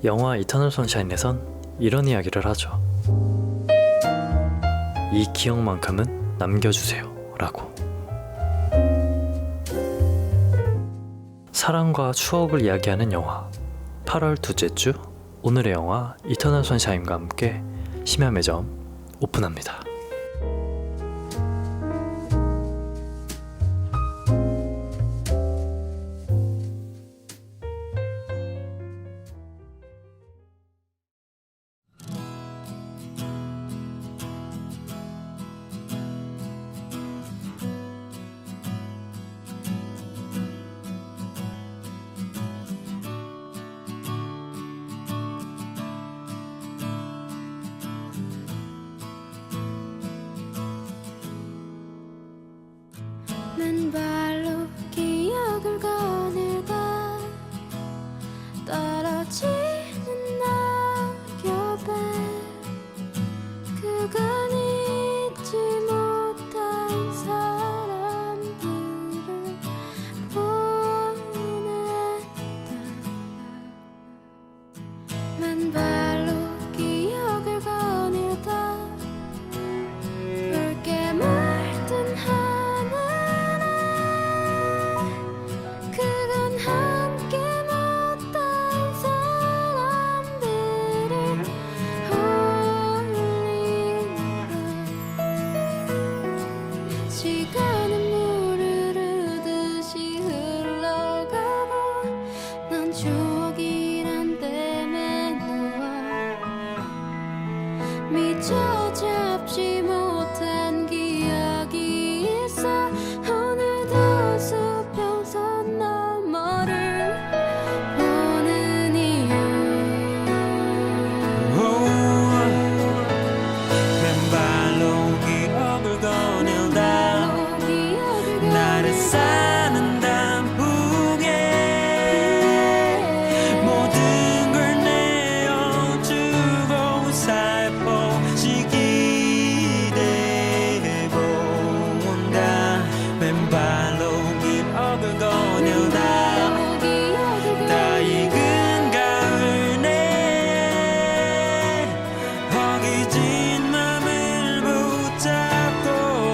영화 이터널 선샤인에선 이런 이야기를 하죠. 이 기억만큼은 남겨주세요 라고. 사랑과 추억을 이야기하는 영화 8월 둘째 주 오늘의 영화 이터널 선샤인과 함께 심야 매점 오픈합니다. 맨발로 기억을 거닐다 떨어지는 낙엽에 그간 잊지 못한 사람들을 보냈다. 맨발로 기억을 거닐다 붉게 물든 그건 함께 못한 사람들을 홀리다. 시간은 물을 흐르듯이 흘러가고 난 추억이란 댐에 누워 미처 잡지 못한 기억이 있어. 오늘도 수평선 너머를 보는 이유 맨발로 기억을 거닐다 나를 사는 단풍에 모든 걸 내어주고 살포시 기대해본다. 맨발로 기억을 거닐다 다 익은 가을 내 허기진 맘을 붙잡고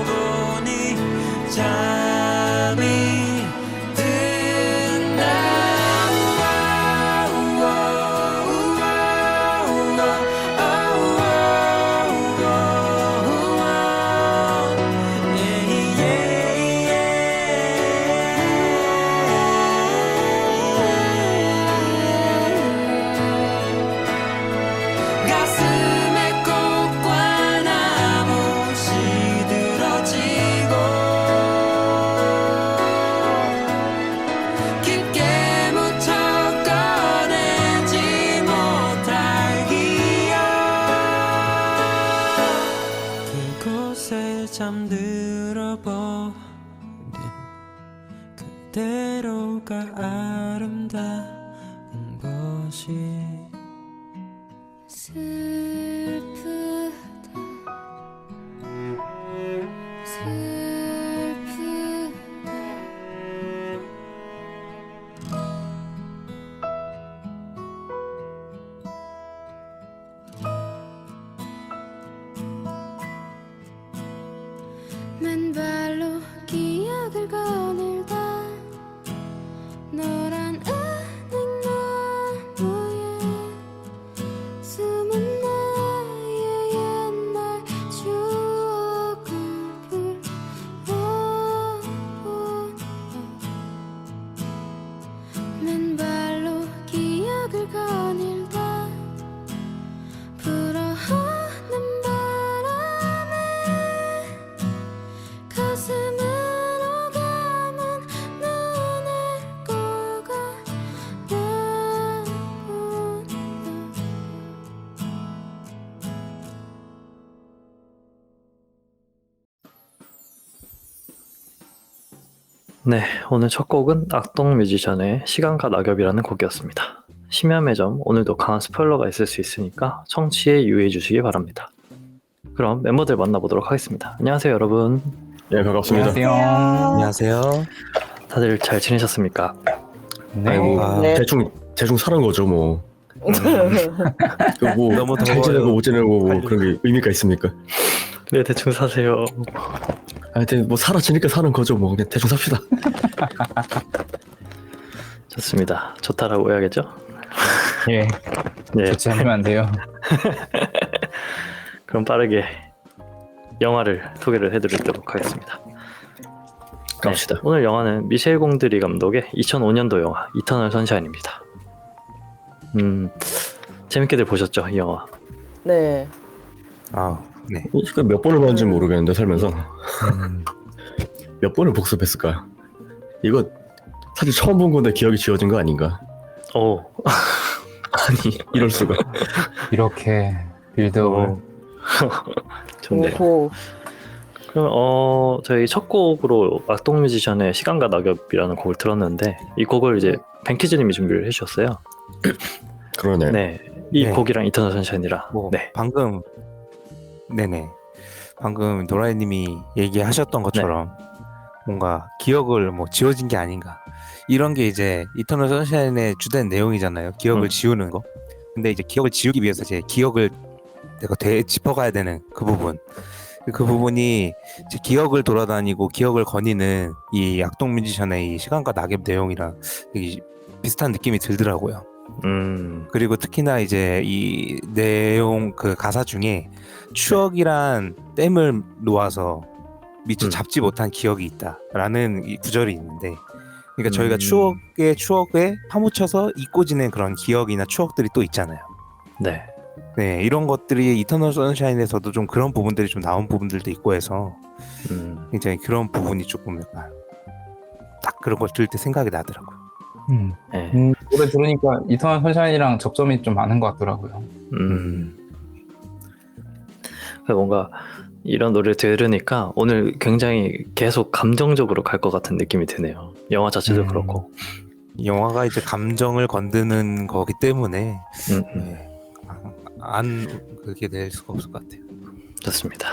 보니 잠이 든다. 가슴에 꽃과 나무 시들어지고 깊게 묻혀 꺼내지 못할 기억 그곳에 잠들어 버린 그대로가 아름다운 것이 슬프다 슬프다. 맨발로 기억을 거닐다 노란 은행나무에 숨은 나의 옛날 추억을 불러본다. 맨발로 기억을 거닐다 불어오는 바람에 가슴으로 감은 눈을 꽂아 나본다. 네, 오늘 첫 곡은 악동 뮤지션의 시간과 낙엽이라는 곡이었습니다. 심야 매점 오늘도 강한 스포일러가 있을 수 있으니까 청취에 유의해 주시기 바랍니다. 그럼 멤버들 만나보도록 하겠습니다. 안녕하세요 여러분. 예, 반갑습니다. 안녕하세요. 다들 잘 지내셨습니까? 네. 아이고, 아, 대충 사는 거죠, 뭐. 뭐 너무 잘 더워요. 지내고 못 지내고 뭐 빨리. 그런 게 의미가 있습니까? 네, 대충 사세요. 하여튼 뭐 살아지니까 사는 거죠. 뭐 그냥 대충 삽시다. 좋습니다. 좋다라고 해야겠죠? 예, 네. 좋지 않으면 안 돼요. 그럼 빠르게 영화를 소개를 해드리도록 하겠습니다. 갑시다. 네, 오늘 영화는 미셸 공드리 감독의 2005년도 영화 이터널 선샤인입니다. 재밌게들 보셨죠, 이 영화? 네. 아, 네. 이거 몇 번을 봤는지 모르겠는데 살면서 몇 번을 복습했을까요? 이거 사실 처음 본 건데 기억이 지워진 거 아닌가? 오, 아니 이럴 수가. 이렇게 빌드업을 좋네요. 오호. 그럼 저희 첫 곡으로 악동 뮤지션의 시간과 낙엽이라는 곡을 들었는데 이 곡을 이제 뱅키즈님이 준비를 해주셨어요. 그러네. 네, 이 네. 곡이랑 이터널 선샤인이라. 뭐 네, 방금 네네. 방금 도라이님이 얘기하셨던 것처럼 뭔가 기억을 뭐 지워진 게 아닌가. 이런 게 이제 이터널 선샤인의 주된 내용이잖아요. 기억을 지우는 거. 근데 이제 기억을 지우기 위해서 이제 기억을 내가 짚어가야 되는 그 부분. 그 부분이 이제 기억을 돌아다니고 기억을 거니는 이 악동 뮤지션의 이 시간과 낙엽 내용이랑 되게 비슷한 느낌이 들더라고요. 그리고 특히나 이제 이 내용 그 가사 중에 추억이란 댐을 놓아서 미처 잡지 못한 기억이 있다라는 이 구절이 있는데, 그러니까 저희가 추억에 파묻혀서 잊고 지낸 그런 기억이나 추억들이 또 있잖아요. 네, 네, 이런 것들이 이터널 선샤인에서도 좀 그런 부분들이 좀 나온 부분들도 있고 해서 굉장히 그런 부분이 조금 약간 딱 그런 걸 들을 때 생각이 나더라고요. 네. 노래 들으니까 이터널 선샤인이랑 접점이 좀 많은 것 같더라고요. 뭔가 이런 노래를 들으니까 오늘 굉장히 계속 감정적으로 갈 것 같은 느낌이 드네요. 영화 자체도 그렇고. 이 영화가 이제 감정을 건드는 거기 때문에 네, 안 그렇게 될 수가 없을 것 같아요. 좋습니다.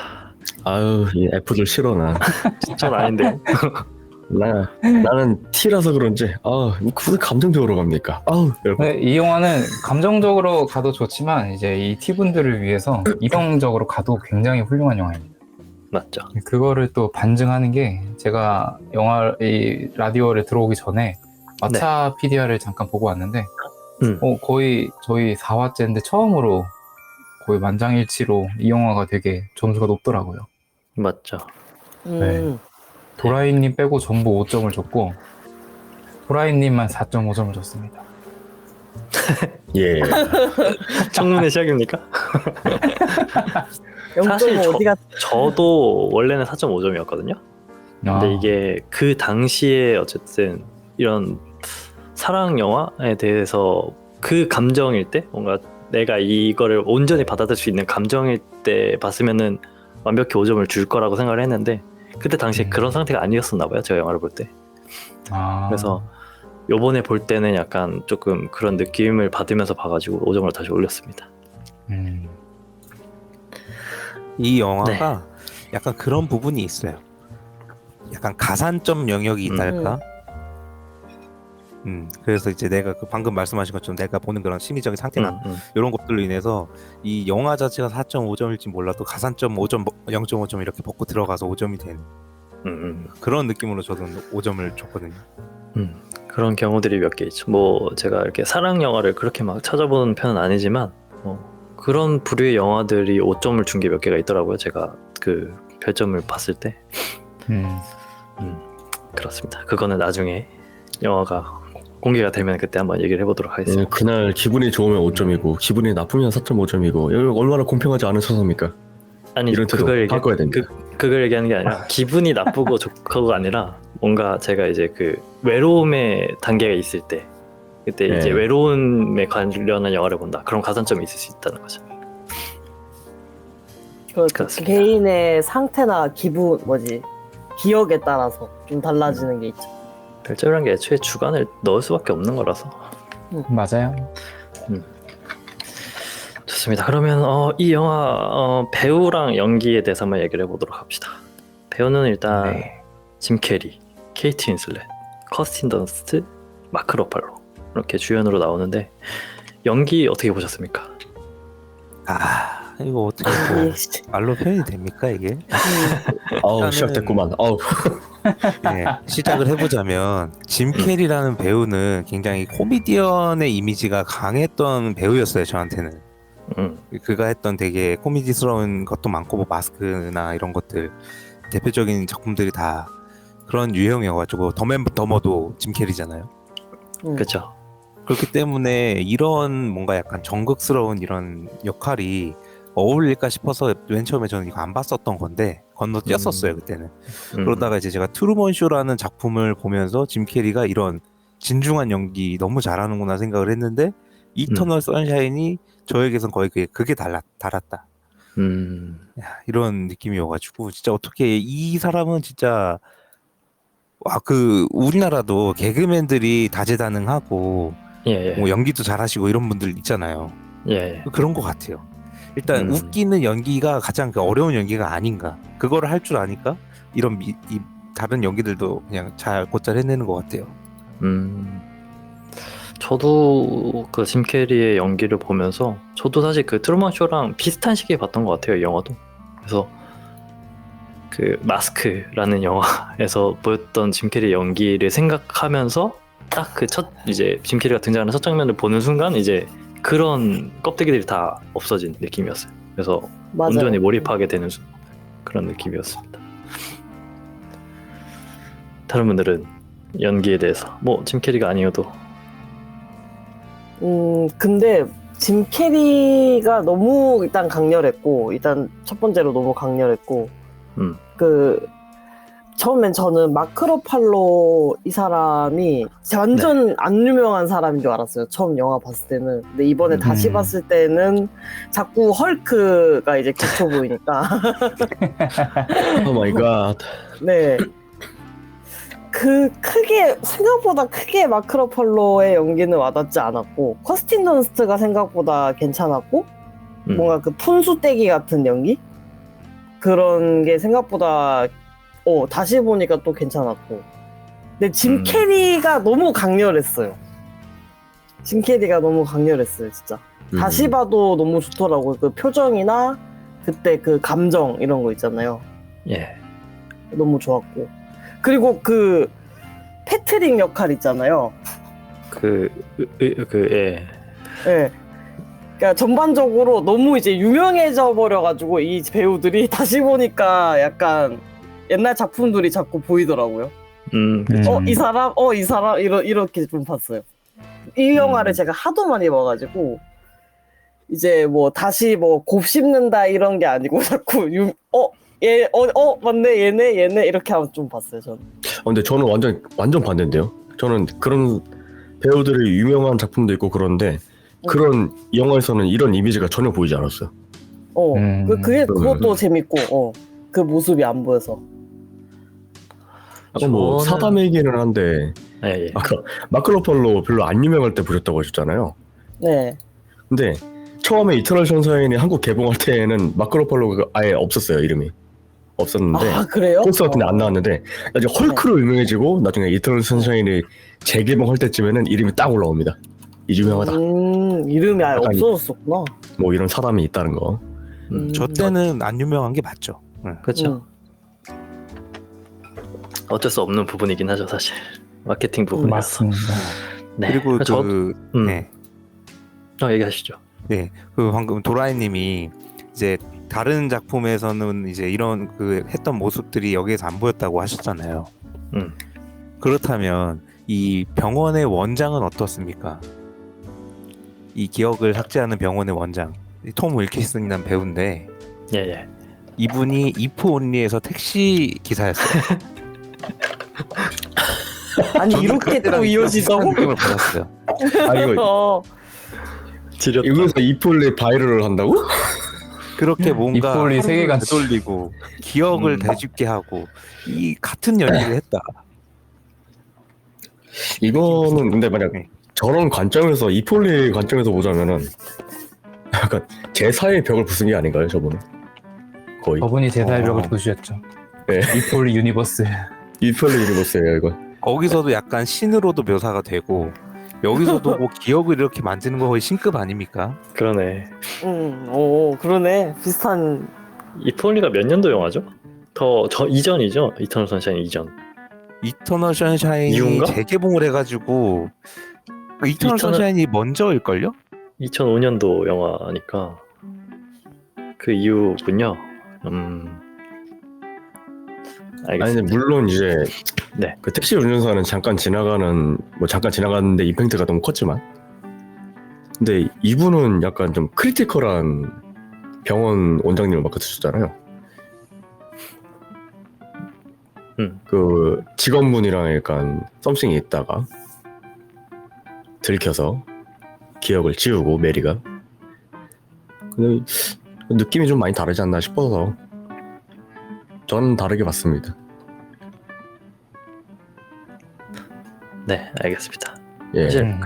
아유 이 F들 싫어 난. 전 아닌데요. 나는 T라서 그런지 무슨 감정적으로 갑니까? 근데 이 영화는 감정적으로 가도 좋지만 이제 이 T분들을 위해서 이성적으로 가도 굉장히 훌륭한 영화입니다. 맞죠. 그거를 또 반증하는 게 제가 이 라디오를 들어오기 전에 마차 PDR을 잠깐 보고 왔는데 거의 저희 4화째인데 처음으로 거의 만장일치로 이 영화가 되게 점수가 높더라고요. 맞죠. 네. 도라이님 빼고 전부 5점을 줬고 도라이님만 4.5점을 줬습니다. 예. 청문회 시작입니까? 사실 0.5 어디가 저도 원래는 4.5점이었거든요. 근데 이게 그 당시에 어쨌든 이런 사랑 영화에 대해서 그 감정일 때 뭔가 내가 이거를 온전히 받아들일 수 있는 감정일 때 봤으면은 완벽히 5점을 줄 거라고 생각을 했는데 그때 당시에 그런 상태가 아니었었나 봐요. 제가 영화를 볼 때. 그래서 요번에 볼 때는 약간 조금 그런 느낌을 받으면서 봐가지고 5점을 다시 올렸습니다. 이 영화가 약간 그런 부분이 있어요. 약간 가산점 영역이 있달까? 그래서 이제 내가 그 방금 말씀하신 것처럼 내가 보는 그런 심리적인 상태나 이런 것들로 인해서 이 영화 자체가 4.5점일지 몰라도 가산점 5점, 0.5점 이렇게 벗고 들어가서 5점이 된 그런 느낌으로 저도 5점을 줬거든요. 그런 경우들이 몇 개 있죠. 뭐 제가 이렇게 사랑 영화를 그렇게 막 찾아보는 편은 아니지만 그런 부류의 영화들이 5점을 준 게 몇 개가 있더라고요. 제가 그 별점을 봤을 때. 그렇습니다. 그거는 나중에 영화가 공개가 되면 그때 한번 얘기를 해보도록 하겠습니다. 그날 기분이 좋으면 5점이고 기분이 나쁘면 4.5점이고 이거 얼마나 공평하지 않은 처사입니까? 아니 이런 태도 바꿔야 됩니다. 그걸 얘기하는 게 아니라 기분이 나쁘고 좋고가 아니라 뭔가 제가 이제 그 외로움의 단계가 있을 때 그때 이제 외로움에 관련한 영화를 본다. 그럼 가산점이 있을 수 있다는 거죠. 그렇습니다. 개인의 상태나 기억에 따라서 좀 달라지는 게 있죠. 별점이란 게 애초에 주관을 넣을 수밖에 없는 거라서. 맞아요. 좋습니다. 그러면 이 영화 배우랑 연기에 대해서 한번 얘기를 해보도록 합시다. 배우는 일단 짐 캐리, 케이트 윈슬렛, 커스틴 던스트, 마크 러팔로 이렇게 주연으로 나오는데 연기 어떻게 보셨습니까? 아 이거 어떻게 뭐 말로 표현이 됩니까 이게? 아우 일단은- 시작됐구만. 아우 네, 시작을 해보자면 짐 캐리라는 배우는 굉장히 코미디언의 이미지가 강했던 배우였어요 저한테는. 그가 했던 되게 코미디스러운 것도 많고 뭐 마스크나 이런 것들 대표적인 작품들이 다 그런 유형이어가지고 덤앤더머도 짐 캐리잖아요. 그렇죠. 그렇기 때문에 이런 뭔가 약간 정극스러운 이런 역할이 어울릴까 싶어서 맨 처음에 저는 이거 안 봤었던 건데 건너뛰었었어요 그때는. 그러다가 이제 제가 트루먼 쇼라는 작품을 보면서 짐 캐리가 이런 진중한 연기 너무 잘하는구나 생각을 했는데 이터널 선샤인이 저에게선 거의 그게 달았다. 야, 이런 느낌이어가지고 진짜 어떻게 이 사람은 진짜 와 그 우리나라도 개그맨들이 다재다능하고 예, 예. 뭐 연기도 잘하시고 이런 분들 있잖아요. 예. 그런 것 같아요. 일단 음. 웃기는 연기가 가장 그 어려운 연기가 아닌가. 그거를 할 줄 아니까 이런 이 다른 연기들도 그냥 잘 곧잘 해내는 것 같아요. 저도 그 짐 캐리의 연기를 보면서 저도 사실 그 트루먼 쇼랑 비슷한 시기에 봤던 것 같아요 영화도. 그래서 그 마스크라는 영화에서 보였던 짐 캐리 연기를 생각하면서 딱 그 첫 이제 짐 캐리가 등장하는 첫 장면을 보는 순간 이제 그런 껍데기들이 다 없어진 느낌이었어요. 그래서 맞아요. 온전히 몰입하게 되는 그런 느낌이었습니다. 다른 분들은 연기에 대해서 뭐 짐 캐리가 아니어도 근데 짐 캐리가 너무 일단 강렬했고, 일단 첫 번째로 너무 강렬했고, 그 처음엔 저는 마크 러팔로 이 사람이 완전 안 유명한 사람인 줄 알았어요. 처음 영화 봤을 때는. 근데 이번에 다시 봤을 때는 자꾸 헐크가 이제 기초 보이니까. 오 마이 갓. 네. 생각보다 크게 마크 러팔로의 연기는 와닿지 않았고, 커스틴 던스트가 생각보다 괜찮았고, 뭔가 그 푼수떼기 같은 연기? 그런 게 생각보다, 다시 보니까 또 괜찮았고. 근데 짐 캐리가 너무 강렬했어요. 짐 캐리가 너무 강렬했어요, 진짜. 다시 봐도 너무 좋더라고요. 그 표정이나, 그때 그 감정, 이런 거 있잖아요. 예. 너무 좋았고. 그리고 그 패트릭 역할 있잖아요. 예. 예. 그러니까 전반적으로 너무 이제 유명해져 버려가지고 이 배우들이 다시 보니까 약간 옛날 작품들이 자꾸 보이더라고요. 이 사람, 이렇게 좀 봤어요. 이 영화를 제가 하도 많이 봐가지고 이제 뭐 다시 뭐 곱씹는다 이런 게 아니고 자꾸 맞네 얘네 이렇게 하면 좀 봤어요 저는. 근데 저는 완전 반대인데요. 저는 그런 배우들의 유명한 작품도 있고 그런데 그런 영화에서는 이런 이미지가 전혀 보이지 않았어요. 그것도 재밌고 그 모습이 안 보여서. 아까 뭐 사담 얘기는 한데 예. 아까 마크 러팔로 별로 안 유명할 때 보셨다고 하셨잖아요. 네. 근데 처음에 이터널 선샤인이 한국 개봉할 때에는 마크 러팔로가 아예 없었어요. 이름이 없었는데 아 그래요? 포스 같은 데 안 나왔는데 나중에 헐크로 유명해지고 나중에 이터널 선샤인이 재개봉할 때쯤에는 이름이 딱 올라옵니다. 이 유명하다. 이름이 아예 약간 없어졌었구나. 뭐 이런 사람이 있다는 거. 저 때는 안 유명한 게 맞죠. 그렇죠. 어쩔 수 없는 부분이긴 하죠 사실. 마케팅 부분이라서. 맞습니다. 네. 그리고 네. 얘기하시죠. 네, 그 방금 도라이님이 이제 다른 작품에서는 이제 이런 그 했던 모습들이 여기에서 안 보였다고 하셨잖아요. 그렇다면 이 병원의 원장은 어떻습니까? 이 기억을 삭제하는 병원의 원장, 톰 윌키슨이라는 배우인데, 예. 이분이 이프 온리에서 택시 기사였어요. 아니 이렇게 또 이어지다고? 느낌을 받았어요. 아 이거 지렸다. 여기서 이폴리 바이럴을 한다고? 그렇게 뭔가 이폴리 세계관 되돌리고 기억을 되짚게 하고 이 같은 연기를 했다. 이거는 근데 만약 저런 관점에서 이폴리 관점에서 보자면은 약간 제4의 벽을 부순 게 아닌가요, 저분은? 거의. 저분이 제사의 벽을 부수셨죠. 네. 이폴리 유니버스. 이폴리 유니버스예요, 이거. 거기서도 약간 신으로도 묘사가 되고 여기서도 뭐 기억을 이렇게 만드는 거 거의 신급 아닙니까? 그러네. 오, 그러네. 비슷한. 이폴리가 몇 년도 영화죠? 저 이전이죠? 이터널 선샤인 이전. 이터널 선샤인이 이유인가? 재개봉을 해가지고 이터널 선샤인이 먼저일걸요? 2005년도 영화니까 그 이유군요. 아니 알겠습니다. 근데 물론 이제 네. 그 택시 운전사는 잠깐 지나가는데 임팩트가 너무 컸지만, 근데 이분은 약간 좀 크리티컬한 병원 원장님을 맡아주셨잖아요. 그 직원분이랑 약간 썸씽이 있다가 들켜서 기억을 지우고 메리가. 근데 느낌이 좀 많이 다르지 않나 싶어서 저는 다르게 봤습니다. 네, 알겠습니다. 예. 사실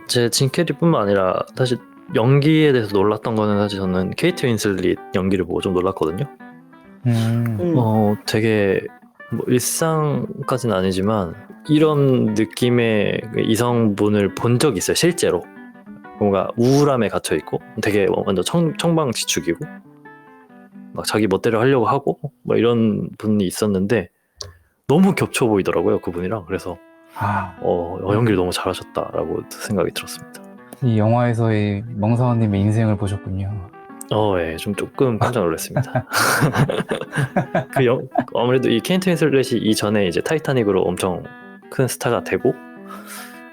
제 짐캐리뿐만 아니라 사실 연기에 대해서 놀랐던 거는 사실 저는 케이트 윈슬릿 연기를 보고 좀 놀랐거든요. 되게 뭐 일상까지는 아니지만 이런 느낌의 이성분을 본 적이 있어요, 실제로. 뭔가 우울함에 갇혀 있고 되게 완전 청방지축이고 막 자기 멋대로 하려고 하고 뭐 이런 분이 있었는데 너무 겹쳐 보이더라고요, 그분이랑. 그래서 연기를 너무 잘하셨다라고 생각이 들었습니다. 이 영화에서의 멍사원님의 인생을 보셨군요. 예, 좀 조금 깜짝 놀랐습니다. 아무래도 이 케인트 윈슬렛이 이전에 이제 타이타닉으로 엄청 큰 스타가 되고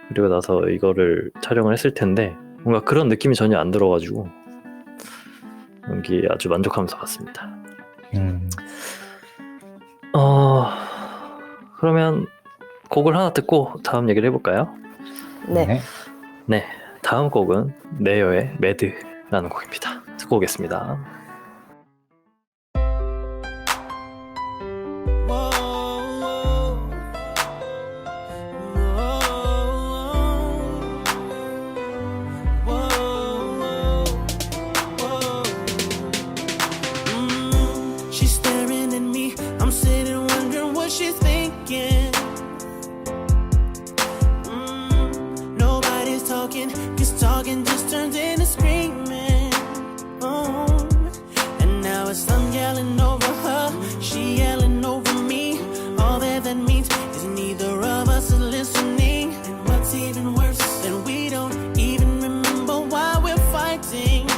그리고 나서 이거를 촬영을 했을 텐데 뭔가 그런 느낌이 전혀 안 들어가지고 연기 아주 만족하면서 봤습니다. 그러면 곡을 하나 듣고 다음 얘기를 해볼까요? 네. 네, 다음 곡은 네여의 매드라는 곡입니다. 듣고 오겠습니다. She's staring at me. I'm sitting wondering what she's thinking. Nobody's talking, 'cause talking just turns into screaming. And now it's I'm yelling over her, she yelling over me. All that means is neither of us is listening. And what's even worse, that we don't even remember why we're fighting.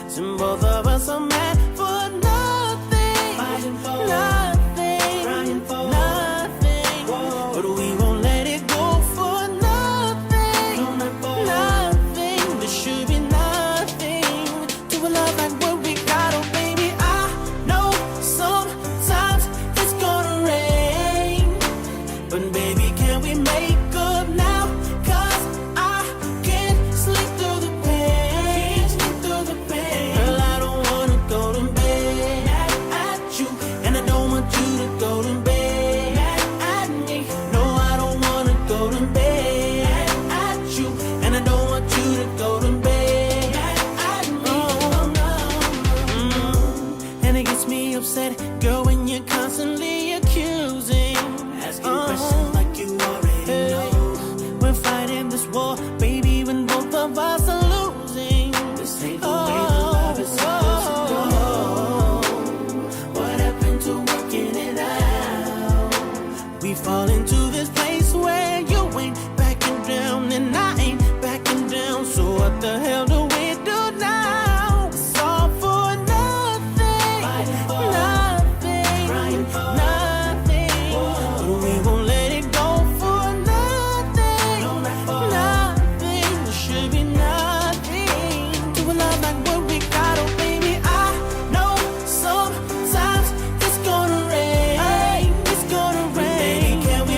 So both of us are mad for nothing, fighting for nothing, crying for nothing. But we won't let it go for nothing, no, not for nothing. There should be nothing to a love like what we got. Oh baby, I know sometimes it's gonna rain, but baby, can we make up now? 'Cause I can't sleep through the pain, Girl, I don't wanna go to bed at you, and I don't want you to go to bed at me. No, I don't wanna go to bed at you, and I don't want you to go to bed at me. And it gets me upset, girl, when you're constantly accusing, asking questions like you already know. We're fighting this war, baby, when both of us are losing. This ain't the way the love is supposed to go. What happened to working it out? We fall into this place where you ain't backing down and I ain't backing down. So what the hell do we do now? It's all for nothing, nothing, nothing. But we won't let it go for nothing, nothing. There should be nothing to a love like what we got. Oh baby, I know sometimes it's gonna rain, it's gonna rain. Baby, can we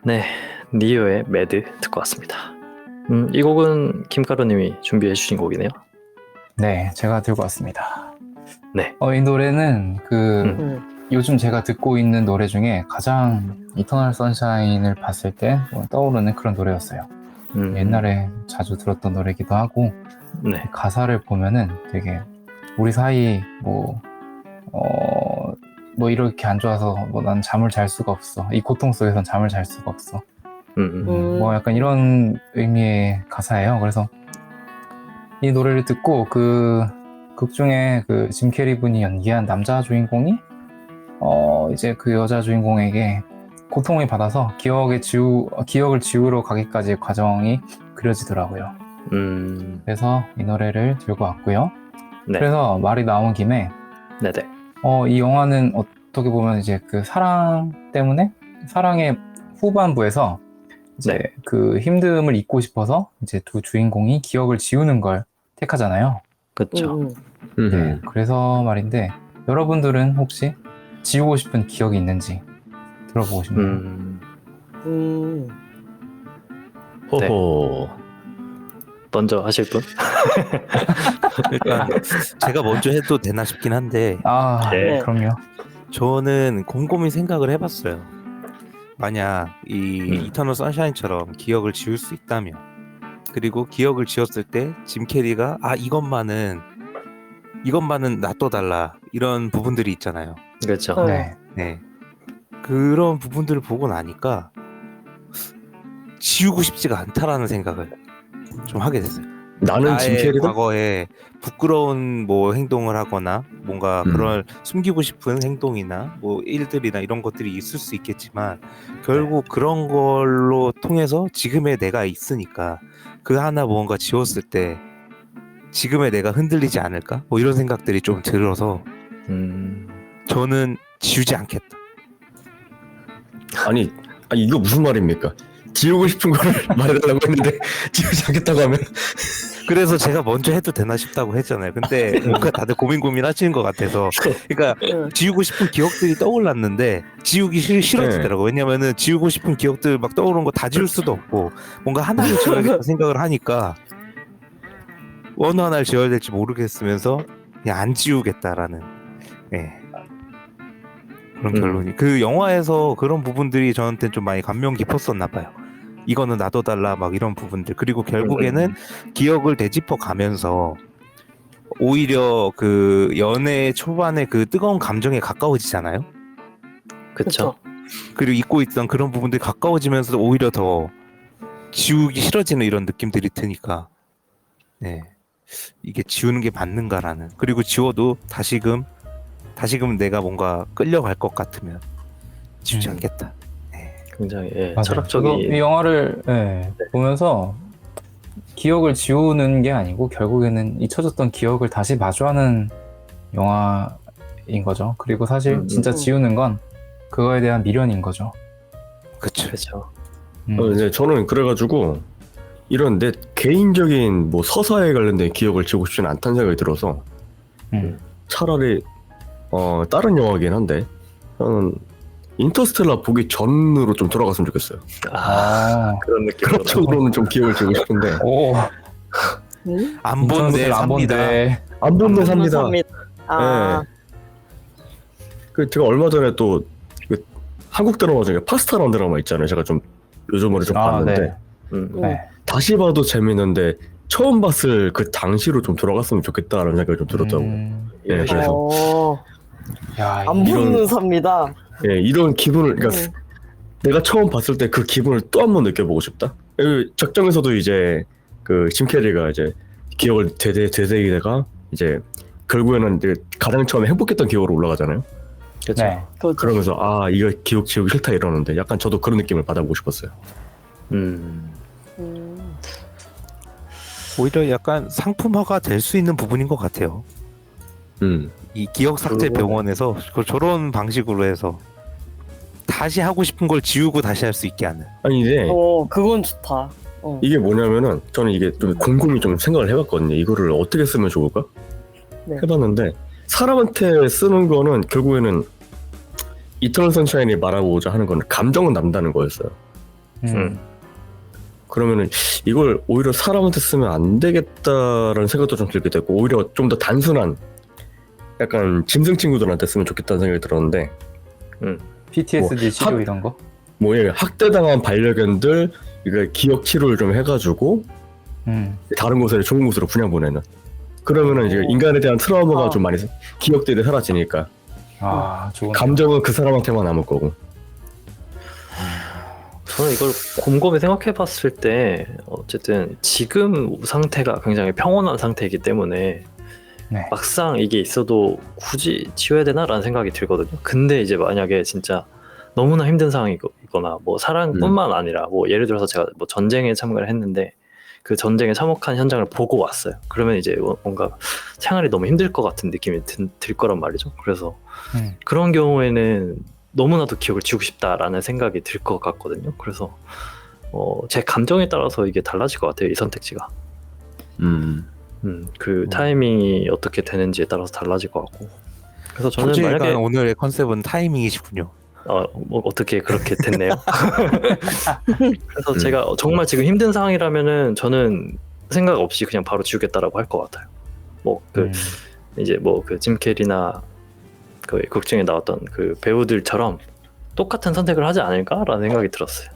네, 니오의 매드 듣고 왔습니다. 이 곡은 김가루님이 준비해 주신 곡이네요. 네, 제가 들고 왔습니다. 네. 이 노래는 음. 요즘 제가 듣고 있는 노래 중에 가장 이터널 선샤인을 봤을 때 떠오르는 그런 노래였어요. 옛날에 자주 들었던 노래기도 하고, 네. 가사를 보면은 되게 우리 사이 뭐 이렇게 안 좋아서 난 잠을 잘 수가 없어. 이 고통 속에선 잠을 잘 수가 없어. 뭐 약간 이런 의미의 가사예요. 그래서 이 노래를 듣고 그 극 중에 그 짐 캐리 분이 연기한 남자 주인공이 이제 그 여자 주인공에게 고통을 받아서 기억을 지우러 가기까지의 과정이 그려지더라고요. 그래서 이 노래를 들고 왔고요. 네. 그래서 말이 나온 김에 네네. 이 영화는 어떻게 보면 이제 그 사랑 때문에 사랑의 후반부에서 이제 그 힘듦을 잊고 싶어서 이제 두 주인공이 기억을 지우는 걸 택하잖아요. 그렇죠. 네, 그래서 말인데 여러분들은 혹시 지우고 싶은 기억이 있는지 들어보고 싶네요. 호호. 먼저 하실 분? 일단 제가 먼저 해도 되나 싶긴 한데 네. 그럼요. 저는 곰곰이 생각을 해봤어요. 만약 이 이터널 선샤인처럼 기억을 지울 수 있다면, 그리고 기억을 지웠을 때 짐 캐리가 이것만은 놔둬달라 이런 부분들이 있잖아요. 그렇죠. 네. 그런 부분들을 보고 나니까 지우고 싶지가 않다라는 생각을 좀 하게 됐어요. 나는 짐 나의 캐리가 과거에 부끄러운 뭐 행동을 하거나 뭔가 그런 숨기고 싶은 행동이나 뭐 일들이나 이런 것들이 있을 수 있겠지만, 결국 그런 걸로 통해서 지금의 내가 있으니까 그 하나 뭔가 지웠을 때 지금의 내가 흔들리지 않을까? 뭐 이런 생각들이 좀 들어서 저는 지우지 않겠다. 아니 이거 무슨 말입니까? 지우고 싶은 거를 말해달라고 했는데 지우지 않겠다고 하면 그래서 제가 먼저 해도 되나 싶다고 했잖아요. 근데 뭔가 다들 고민 하시는 것 같아서, 그러니까 지우고 싶은 기억들이 떠올랐는데 지우기 싫어지더라고요. 왜냐면은 지우고 싶은 기억들 막 떠오르는 거 다 지울 수도 없고 뭔가 하나를 지워야겠다 생각을 하니까 어느 하나를 지워야 될지 모르겠으면서 그냥 안 지우겠다라는 그런 결론이. 그 영화에서 그런 부분들이 저한테 좀 많이 감명 깊었었나 봐요. 이거는 놔둬달라 막 이런 부분들. 그리고 결국에는 기억을 되짚어 가면서 오히려 그 연애 초반에 그 뜨거운 감정에 가까워지잖아요. 그렇죠. 그리고 잊고 있던 그런 부분들이 가까워지면서 오히려 더 지우기 싫어지는 이런 느낌들이 드니까 이게 지우는 게 맞는가라는. 그리고 지워도 다시금 내가 뭔가 끌려갈 것 같으면 지우지 않겠다. 굉장히 맞아요. 철학적인. 이 영화를 보면서 기억을 지우는 게 아니고 결국에는 잊혀졌던 기억을 다시 마주하는 영화인 거죠. 그리고 사실 진짜 지우는 건 그거에 대한 미련인 거죠. 그렇죠. 네, 저는 그래가지고 이런 내 개인적인 뭐 서사에 관련된 기억을 지우고 싶지는 않다는 생각이 들어서 차라리 다른 영화긴 한데 저는 인터스텔라 보기 전으로 좀 돌아갔으면 좋겠어요. 그런 느낌. 그런 쪽으로는 좀 기억을 지우고 싶은데 안 본데 삽니다. 안 본데 삽니다. 아, 그 제가 얼마 전에 또 그 한국 드라마 중에 파스타라는 드라마 있잖아요. 제가 좀 요즘으로 좀 봤는데 다시 봐도 재밌는데 처음 봤을 그 당시로 좀 돌아갔으면 좋겠다라는 생각이 좀 들었더라고요. 그래서 안 보는 삽니다. 이런 기분을, 그러니까 내가 처음 봤을 때 그 기분을 또 한 번 느껴보고 싶다. 작정에서도 이제 그 짐 캐리가 이제 기억을 되새기다가 이제 결국에는 이제 가장 처음에 행복했던 기억으로 올라가잖아요. 그렇죠. 그러면서 이거 기억 지우기 싫다 이러는데 약간 저도 그런 느낌을 받아보고 싶었어요. 오히려 약간 상품화가 될 수 있는 부분인 것 같아요. 이 기억 삭제 병원에서 저런 방식으로 해서 다시 하고 싶은 걸 지우고 다시 할 수 있게 하는. 아니 이제 그건 좋다. 이게 뭐냐면은 저는 이게 좀 곰곰이 좀 생각을 해봤거든요. 이거를 어떻게 쓰면 좋을까? 해봤는데 사람한테 쓰는 거는 결국에는 이터널 선샤인이 말하고자 하는 건 감정은 남다는 거였어요. 그러면은 이걸 오히려 사람한테 쓰면 안 되겠다라는 생각도 좀 들게 되고 오히려 좀 더 단순한 약간 짐승 친구들한테 쓰면 좋겠다는 생각이 들었는데 PTSD 치료 학- 이런 거? 뭐 학대당한 반려견들 이거 기억 치료를 좀 해가지고 다른 곳에 좋은 곳으로 분양 보내는 그러면은 이제 인간에 대한 트라우마가 좀 많이 기억들이 사라지니까 좋은. 감정은 그 사람한테만 남을 거고. 저는 이걸 곰곰이 생각해 봤을 때 어쨌든 지금 상태가 굉장히 평온한 상태이기 때문에 네. 막상 이게 있어도 굳이 지워야 되나라는 생각이 들거든요. 근데 이제 만약에 진짜 너무나 힘든 상황이거나 뭐 사랑뿐만 아니라 뭐 예를 들어서 제가 뭐 전쟁에 참가를 했는데 그 전쟁에 참혹한 현장을 보고 왔어요. 그러면 이제 뭔가 생활이 너무 힘들 것 같은 느낌이 들 거란 말이죠. 그래서 그런 경우에는 너무나도 기억을 지우고 싶다라는 생각이 들 것 같거든요. 그래서 제 감정에 따라서 이게 달라질 것 같아요. 이 선택지가. 그 타이밍이 어떻게 되는지에 따라서 달라질 것 같고. 그래서 저는 만약에 오늘의 컨셉은 타이밍이시군요. 뭐 어떻게 그렇게 됐네요. 그래서 제가 정말 지금 힘든 상황이라면은 저는 생각 없이 그냥 바로 지우겠다라고 할 것 같아요. 뭐 이제 뭐 그 짐 캐리나 그 극중에 나왔던 그 배우들처럼 똑같은 선택을 하지 않을까라는 생각이 들었어요.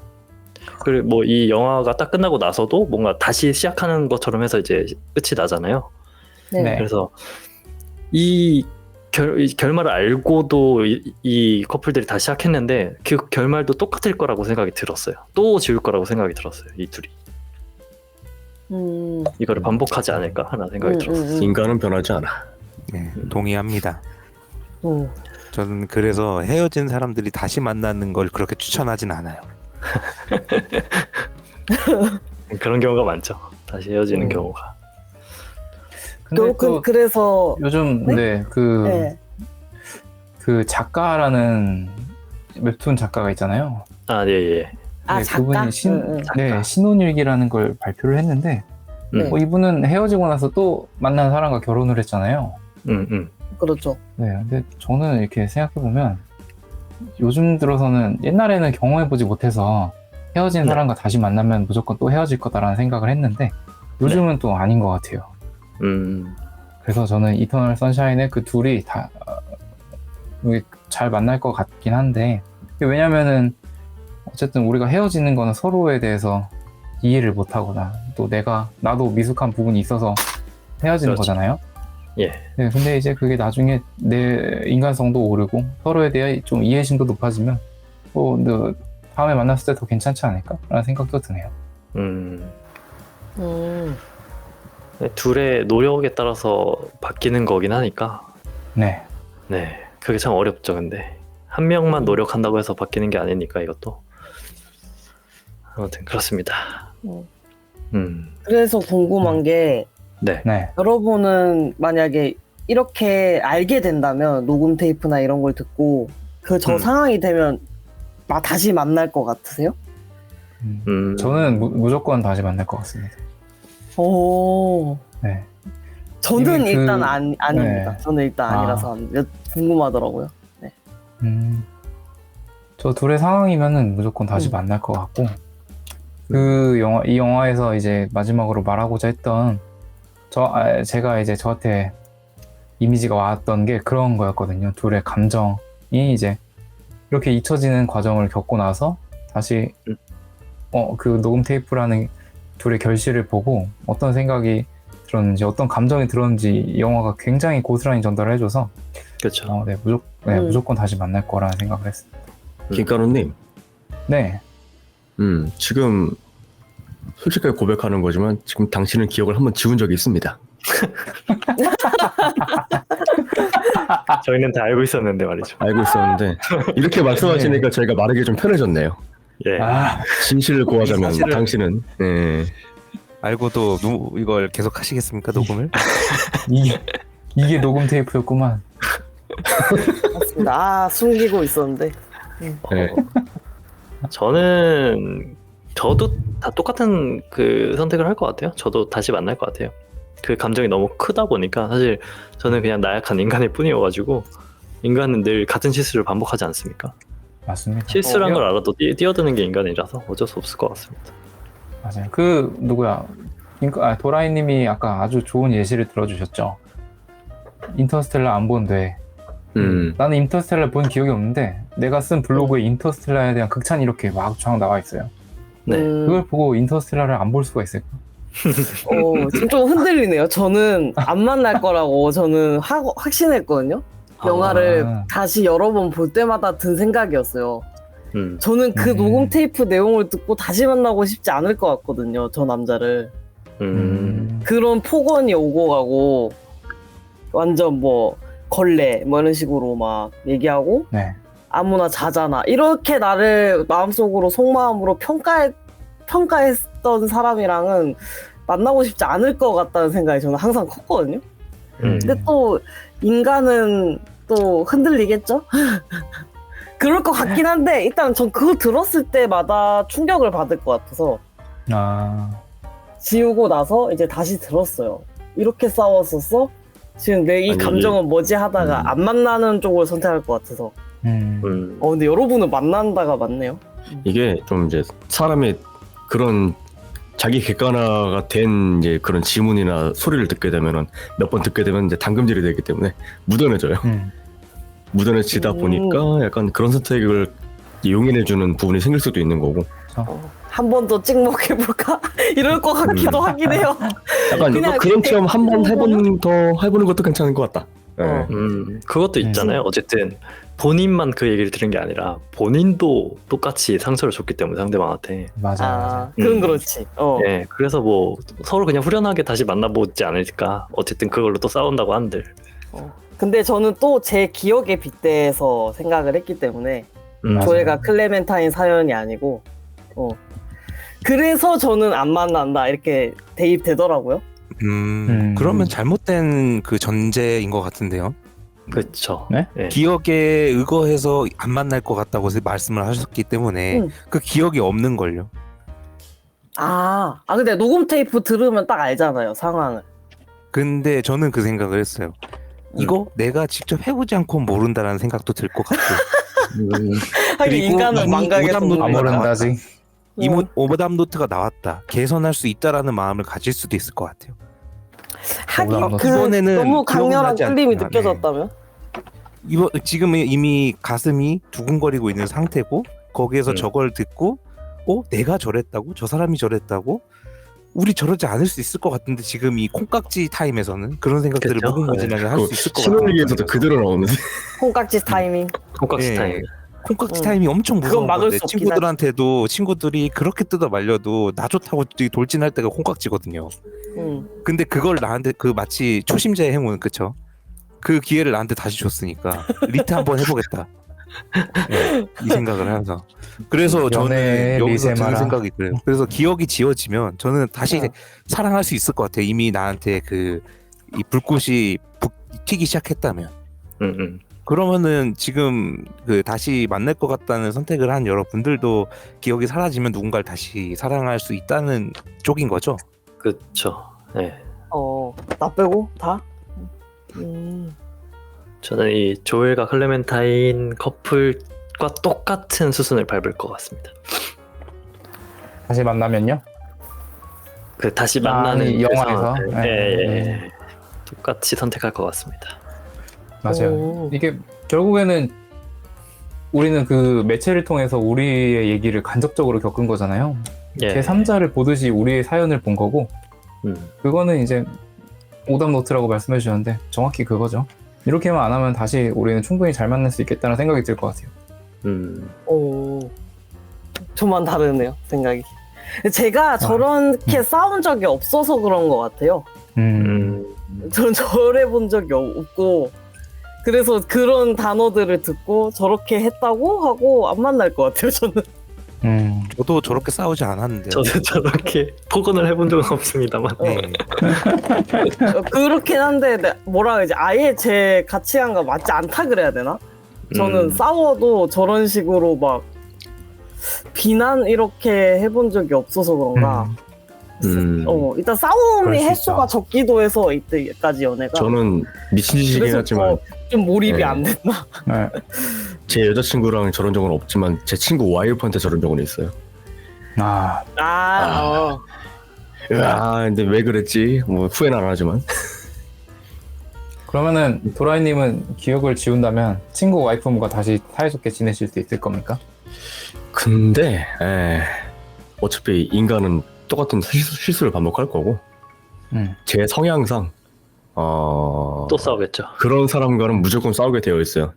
그리고 뭐 이 영화가 딱 끝나고 나서도 뭔가 다시 시작하는 것처럼 해서 이제 끝이 나잖아요. 네. 그래서 이 결말을 알고도 이 커플들이 다시 시작했는데 그 결말도 똑같을 거라고 생각이 들었어요. 또 지울 거라고 생각이 들었어요. 이 둘이 이거를 반복하지 않을까 하는 생각이 들었어요. 인간은 변하지 않아. 네, 동의합니다. 저는 그래서 헤어진 사람들이 다시 만나는 걸 그렇게 추천하진 않아요. 그런 경우가 많죠. 다시 헤어지는 경우가. 근데 또 그래서 요즘 그 작가라는 웹툰 작가가 있잖아요. 예. 작가? 그분이 신혼일기라는 걸 발표를 했는데 이분은 헤어지고 나서 또 만난 사람과 결혼을 했잖아요. 그렇죠. 네, 근데 저는 이렇게 생각해보면 요즘 들어서는 옛날에는 경험해보지 못해서 헤어진 사람과 다시 만나면 무조건 또 헤어질 거다라는 생각을 했는데 요즘은 또 아닌 것 같아요. 그래서 저는 이터널 선샤인의 그 둘이 다 잘 만날 것 같긴 한데 왜냐면은 어쨌든 우리가 헤어지는 거는 서로에 대해서 이해를 못하거나 또 나도 미숙한 부분이 있어서 헤어지는 거잖아요. 예. 네, 근데 이제 그게 나중에 내 인간성도 오르고 서로에 대해 좀 이해심도 높아지면 다음에 만났을 때 더 괜찮지 않을까? 라는 생각도 드네요. 둘의 노력에 따라서 바뀌는 거긴 하니까. 네. 그게 참 어렵죠. 근데 한 명만 노력한다고 해서 바뀌는 게 아니니까 이것도. 아무튼 그렇습니다. 그래서 궁금한 게 여러분은 만약에 이렇게 알게 된다면 녹음 테이프나 이런 걸 듣고 저 상황이 되면 다시 만날 것 같으세요? 저는 무조건 다시 만날 것 같습니다. 네. 저는 일단 아닙니다. 네. 저는 일단 아니라서 궁금하더라고요. 네. 저 둘의 상황이면은 무조건 다시 만날 것 같고 이 영화에서 이제 마지막으로 말하고자 했던 제가 이제 저한테 이미지가 왔던 게 그런 거였거든요. 둘의 감정이 이제 이렇게 잊혀지는 과정을 겪고 나서 다시 그 녹음 테이프라는 둘의 결실을 보고 어떤 생각이 들었는지 어떤 감정이 들었는지 이 영화가 굉장히 고스란히 전달을 해줘서 그렇죠. 무조건 다시 만날 거라는 생각을 했습니다. 김가루님. 네. 지금 솔직하게 고백하는 거지만 지금 당신은 기억을 한번 지운 적이 있습니다. 저희는 다 알고 있었는데 말이죠. 알고 있었는데 이렇게 말씀하시니까 저희가 말하기 좀 편해졌네요. 예. 진실을 고하자면 당신은 알고도 이걸 계속 하시겠습니까, 녹음을? 이게 녹음 테이프였구만. 맞습니다. 숨기고 있었는데. 저도 다 똑같은 그 선택을 할 것 같아요. 저도 다시 만날 것 같아요. 그 감정이 너무 크다 보니까 사실 저는 그냥 나약한 인간일 뿐이어가지고 인간은 늘 같은 실수를 반복하지 않습니까? 맞습니다. 실수란 걸 알아도 뛰어드는 게 인간이라서 어쩔 수 없을 것 같습니다. 맞아요. 그 누구야? 도라이님이 아까 아주 좋은 예시를 들어주셨죠. 인터스텔라 안 본데 나는 인터스텔라 본 기억이 없는데 내가 쓴 블로그에 인터스텔라에 대한 극찬이 이렇게 막 쫙 나와 있어요. 네. 그걸 보고 인터스텔라를 안 볼 수가 있을까? 지금 좀 흔들리네요. 저는 안 만날 거라고 저는 확신했거든요. 영화를 다시 여러 번 볼 때마다 든 생각이었어요. 저는 그 녹음 테이프 내용을 듣고 다시 만나고 싶지 않을 것 같거든요. 저 남자를. 그런 폭언이 오고 가고 완전 뭐 걸레 뭐 이런 식으로 막 얘기하고 네. 아무나 자잖아 이렇게 나를 마음속으로 속마음으로 평가했던 사람이랑은 만나고 싶지 않을 것 같다는 생각이 저는 항상 컸거든요. 근데 또 인간은 또 흔들리겠죠? 그럴 것 같긴 한데 일단 전 그거 들었을 때마다 충격을 받을 것 같아서 지우고 나서 이제 다시 들었어요. 이렇게 싸웠었어? 지금 내 이 감정은 뭐지 하다가 안 만나는 쪽을 선택할 것 같아서. 근데 여러분은 만난다가 맞네요. 이게 좀 이제 사람이 그런 자기 객관화가 된 이제 그런 지문이나 소리를 듣게 되면은 몇 번 듣게 되면 이제 당금질이 되기 때문에 묻어내져요. 묻어내지다 보니까 약간 그런 선택을 용인해주는 부분이 생길 수도 있는 거고. 한 번 더 찍먹해볼까? 이럴 것 같기도 하긴 해요. 약간 그런 체험 한 번 해보는 것도 괜찮은 것 같다. 네. 그것도 있잖아요. 어쨌든 본인만 그 얘기를 들은 게 아니라 본인도 똑같이 상처를 줬기 때문에 상대방한테. 맞아. 그건 그렇지. 네, 그래서 뭐 서로 그냥 후련하게 다시 만나보지 않을까. 어쨌든 그걸로 또 싸운다고 한들. 근데 저는 또 제 기억에 빗대서 생각을 했기 때문에 조회가 클레멘타인 사연이 아니고 그래서 저는 안 만난다 이렇게 대입되더라고요. 그러면 잘못된 그 전제인 것 같은데요. 그렇죠. 네? 네. 기억에 의거해서 안 만날 것 같다고 말씀을 하셨기 때문에 그 기억이 없는 걸요. 근데 녹음 테이프 들으면 딱 알잖아요, 상황을. 근데 저는 그 생각을 했어요. 이거 내가 직접 해보지 않고 모른다라는 생각도 들 것 같고. 하긴 인간은 망각해서 모른다지. 오답 노트가 나왔다. 개선할 수 있다라는 마음을 가질 수도 있을 것 같아요. 하긴 이번에는 너무 강렬한 기억나지 끌림이 않지만, 느껴졌다면? 지금 이미 가슴이 두근거리고 있는 상태고 거기에서 저걸 듣고 내가 저랬다고? 저 사람이 저랬다고? 우리 저러지 않을 수 있을 것 같은데 지금 이 콩깍지 타임에서는 그런 생각들을 무궁무진하게 할 수 있을 것 같아요. 신혼얘기에서도 그대로 나오는데. 콩깍지 타이밍. 콩깍지 타임. 콩깍지 타임이 엄청 무서운 건데 친구들한테도 친구들이 그렇게 뜯어 말려도 나 좋다고 돌진할 때가 콩깍지거든요. 근데 그걸 나한테 마치 초심자의 행운 그쵸? 그 기회를 나한테 다시 줬으니까 리트 한번 해보겠다. 이 생각을 하면서 그래서 저는 여기서 드는 생각이 그래요. 그래서 기억이 지워지면 저는 다시 사랑할 수 있을 것 같아요. 이미 나한테 이 불꽃이 튀기 시작했다면. 그러면은 지금 다시 만날 것 같다는 선택을 한 여러분들도 기억이 사라지면 누군가를 다시 사랑할 수 있다는 쪽인 거죠. 그렇죠. 네. 나 빼고 다? 저는 이 조엘과 클레멘타인 커플과 똑같은 수순을 밟을 것 같습니다. 다시 만나면요? 다시 만나는 영화에서? 네. 똑같이 선택할 것 같습니다. 맞아요. 이게 결국에는 우리는 그 매체를 통해서 우리의 얘기를 간접적으로 겪은 거잖아요. 제3자를 보듯이 우리의 사연을 본 거고 그거는 이제 오답 노트라고 말씀해 주셨는데 정확히 그거죠. 이렇게만 안 하면 다시 우리는 충분히 잘 만날 수 있겠다는 생각이 들 것 같아요. 저만 다르네요, 생각이. 제가 저렇게 싸운 적이 없어서 그런 것 같아요. 저는 저래본 적이 없고 그래서 그런 단어들을 듣고 저렇게 했다고 하고 안 만날 것 같아요, 저는. 저도 저렇게 싸우지 않았는데. 저도 저렇게 폭언을 해본 적은 없습니다만. 그렇긴 한데 뭐라 그러지? 아예 제 가치관과 맞지 않다 그래야 되나? 저는 싸워도 저런 식으로 막 비난 이렇게 해본 적이 없어서 그런가. 일단 싸움의 횟수가 적기도 해서 이때까지 연애가. 저는 미친 짓이긴 하지만 좀 몰입이 안 됐나? 제 여자친구랑 저런 적은 없지만 제 친구 와이프한테 저런 적은 있어요. 아, 근데 왜 그랬지? 뭐 후회는 안 하지만. 그러면은 도라이님은 기억을 지운다면 친구 와이프분과 다시 사이좋게 지내실 수 있을 겁니까? 근데 어차피 인간은 똑같은 실수를 반복할 거고 제 성향상 또 싸우겠죠. 그런 사람과는 무조건 싸우게 되어 있어요.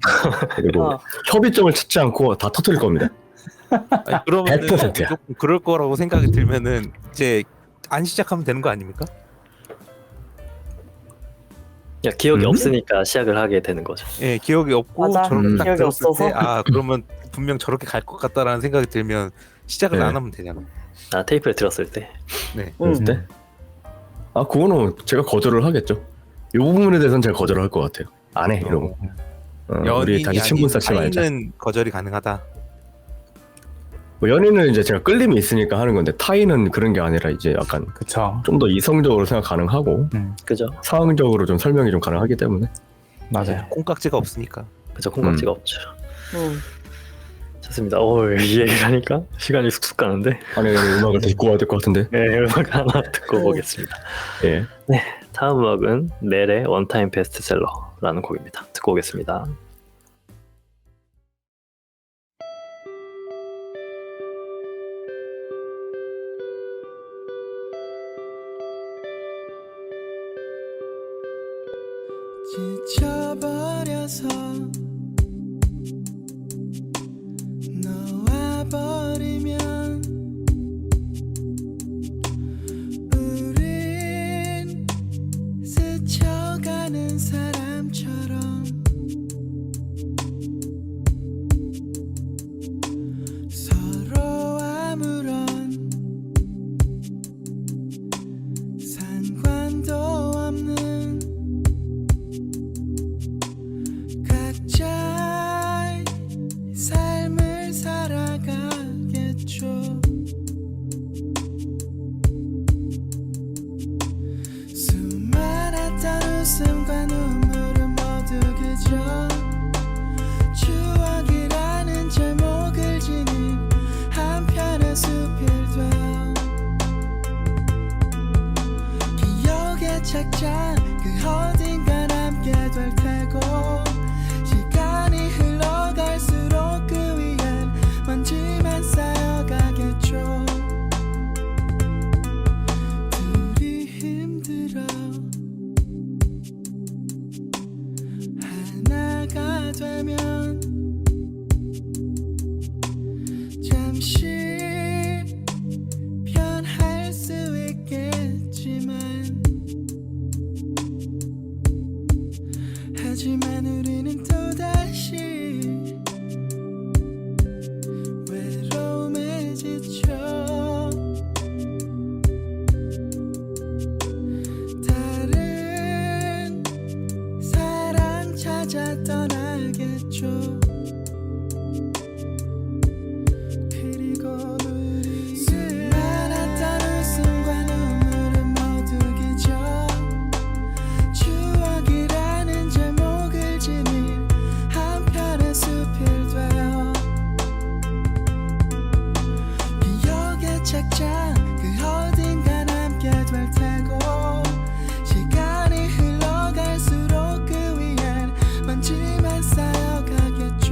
그리고 협의점을 찾지 않고 다 터뜨릴 겁니다. 아니, 그러면은 100%야. 무조건 그럴 거라고 생각이 들면은 이제 안 시작하면 되는 거 아닙니까? 야, 기억이 없으니까 시작을 하게 되는 거죠. 예, 기억이 없고 맞아. 저렇게 딱 기억이 들었을 없어서. 때, 그러면 분명 저렇게 갈 것 같다라는 생각이 들면 시작을 네. 안 하면 되잖아. 테이프를 들었을 때. 네. 그랬을 때? 그거는 제가 거절을 하겠죠. 이 부분에 대해서는 제가 거절을 할 것 같아요. 안 해, 이러고. 우리 연인이 다시 친분 쌓지 말자. 타인은 거절이 가능하다. 뭐 연인은 이제 제가 끌림이 있으니까 하는 건데 타인은 그런 게 아니라 이제 약간 그쵸. 좀 더 이성적으로 생각 가능하고 그죠? 상황적으로 좀 설명이 좀 가능하기 때문에. 맞아요. 콩깍지가 없으니까. 그죠? 콩깍지가 없죠. 음. 좋습니다. 이 얘기를 하니까 시간이 쑥쑥 가는데. 아니 음악을 듣고 와야 될 것 같은데. 네, 음악 하나 듣고 보겠습니다. 예. 다음 음악은 넬의 원타임 베스트셀러라는 곡입니다. 듣고 오겠습니다. 지쳐버려서 놓아버리면 우린 스쳐가는 사람처럼 서로 아무런 상관도 없는 각자의 삶을 살아가겠죠. 수많았던 웃음과 눈물은 모두 그저 추억이라는 제목을 지닌 한편의 수필되어 기억의 책장 그 어딘가 남게 될 테고 시간이 흘러갈수록 그 위엔 먼지만 쌓여가겠죠. 둘이 힘들어 하나가 되면 잠시 변할 수 있겠지만 하지만 우리는 또다시 외로움에 지쳐 다른 사랑 찾아 떠나겠죠. 그리고 우리 수많았던 웃음과 눈물은 모두 그저 추억이라는 제목을 지닌 한편의 수필되어 기억의 책장 그 어딘가 남게 될 테고 시간이 흘러갈수록 그 위엔 먼지만 쌓여가겠죠.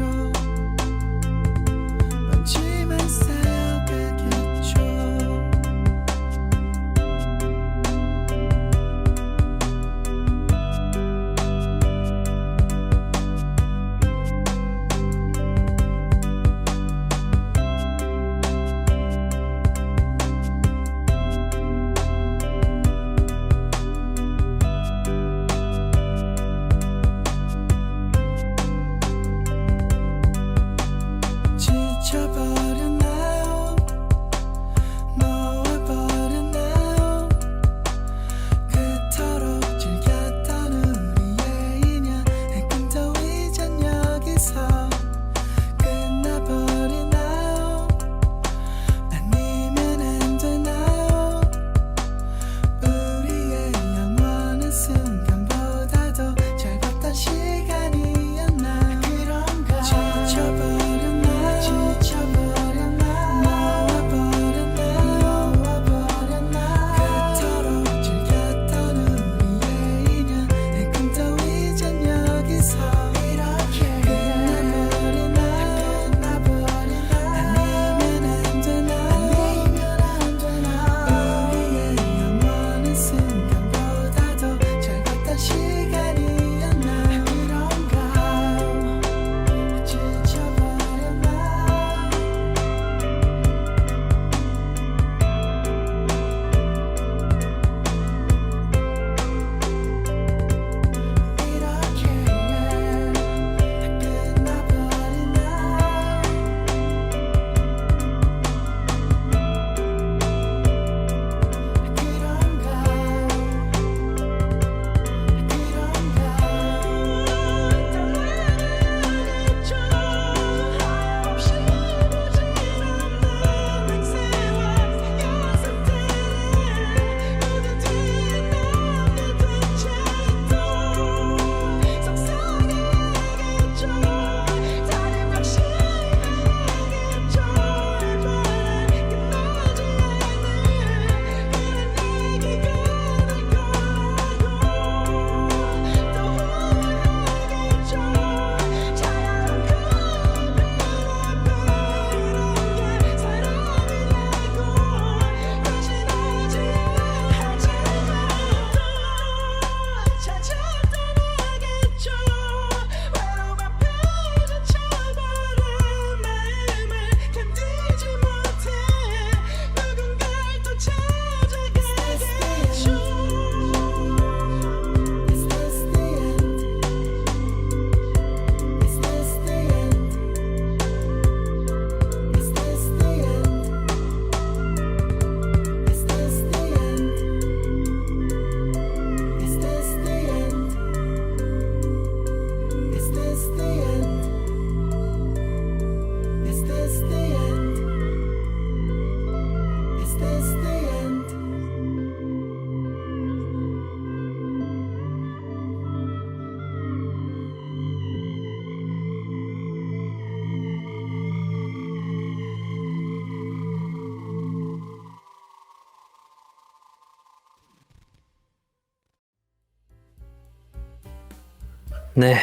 네,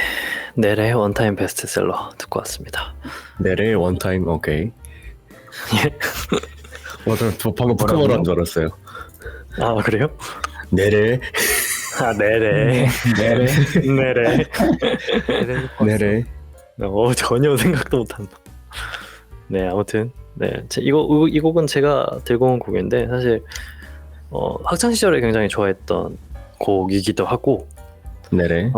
넬의 원타임 베스트셀러 듣고 왔습니다. 내래 원타임 오케이. 저 방금 북한어로 한 줄 알았어요. 아 그래요? 내래 아 네래, 네네. 네래. 내래. 전혀 생각도 못한다. 네, 아무튼 이 곡은 제가 들고 온 곡인데 사실 학창 시절에 굉장히 좋아했던 곡이기도 하고 내래.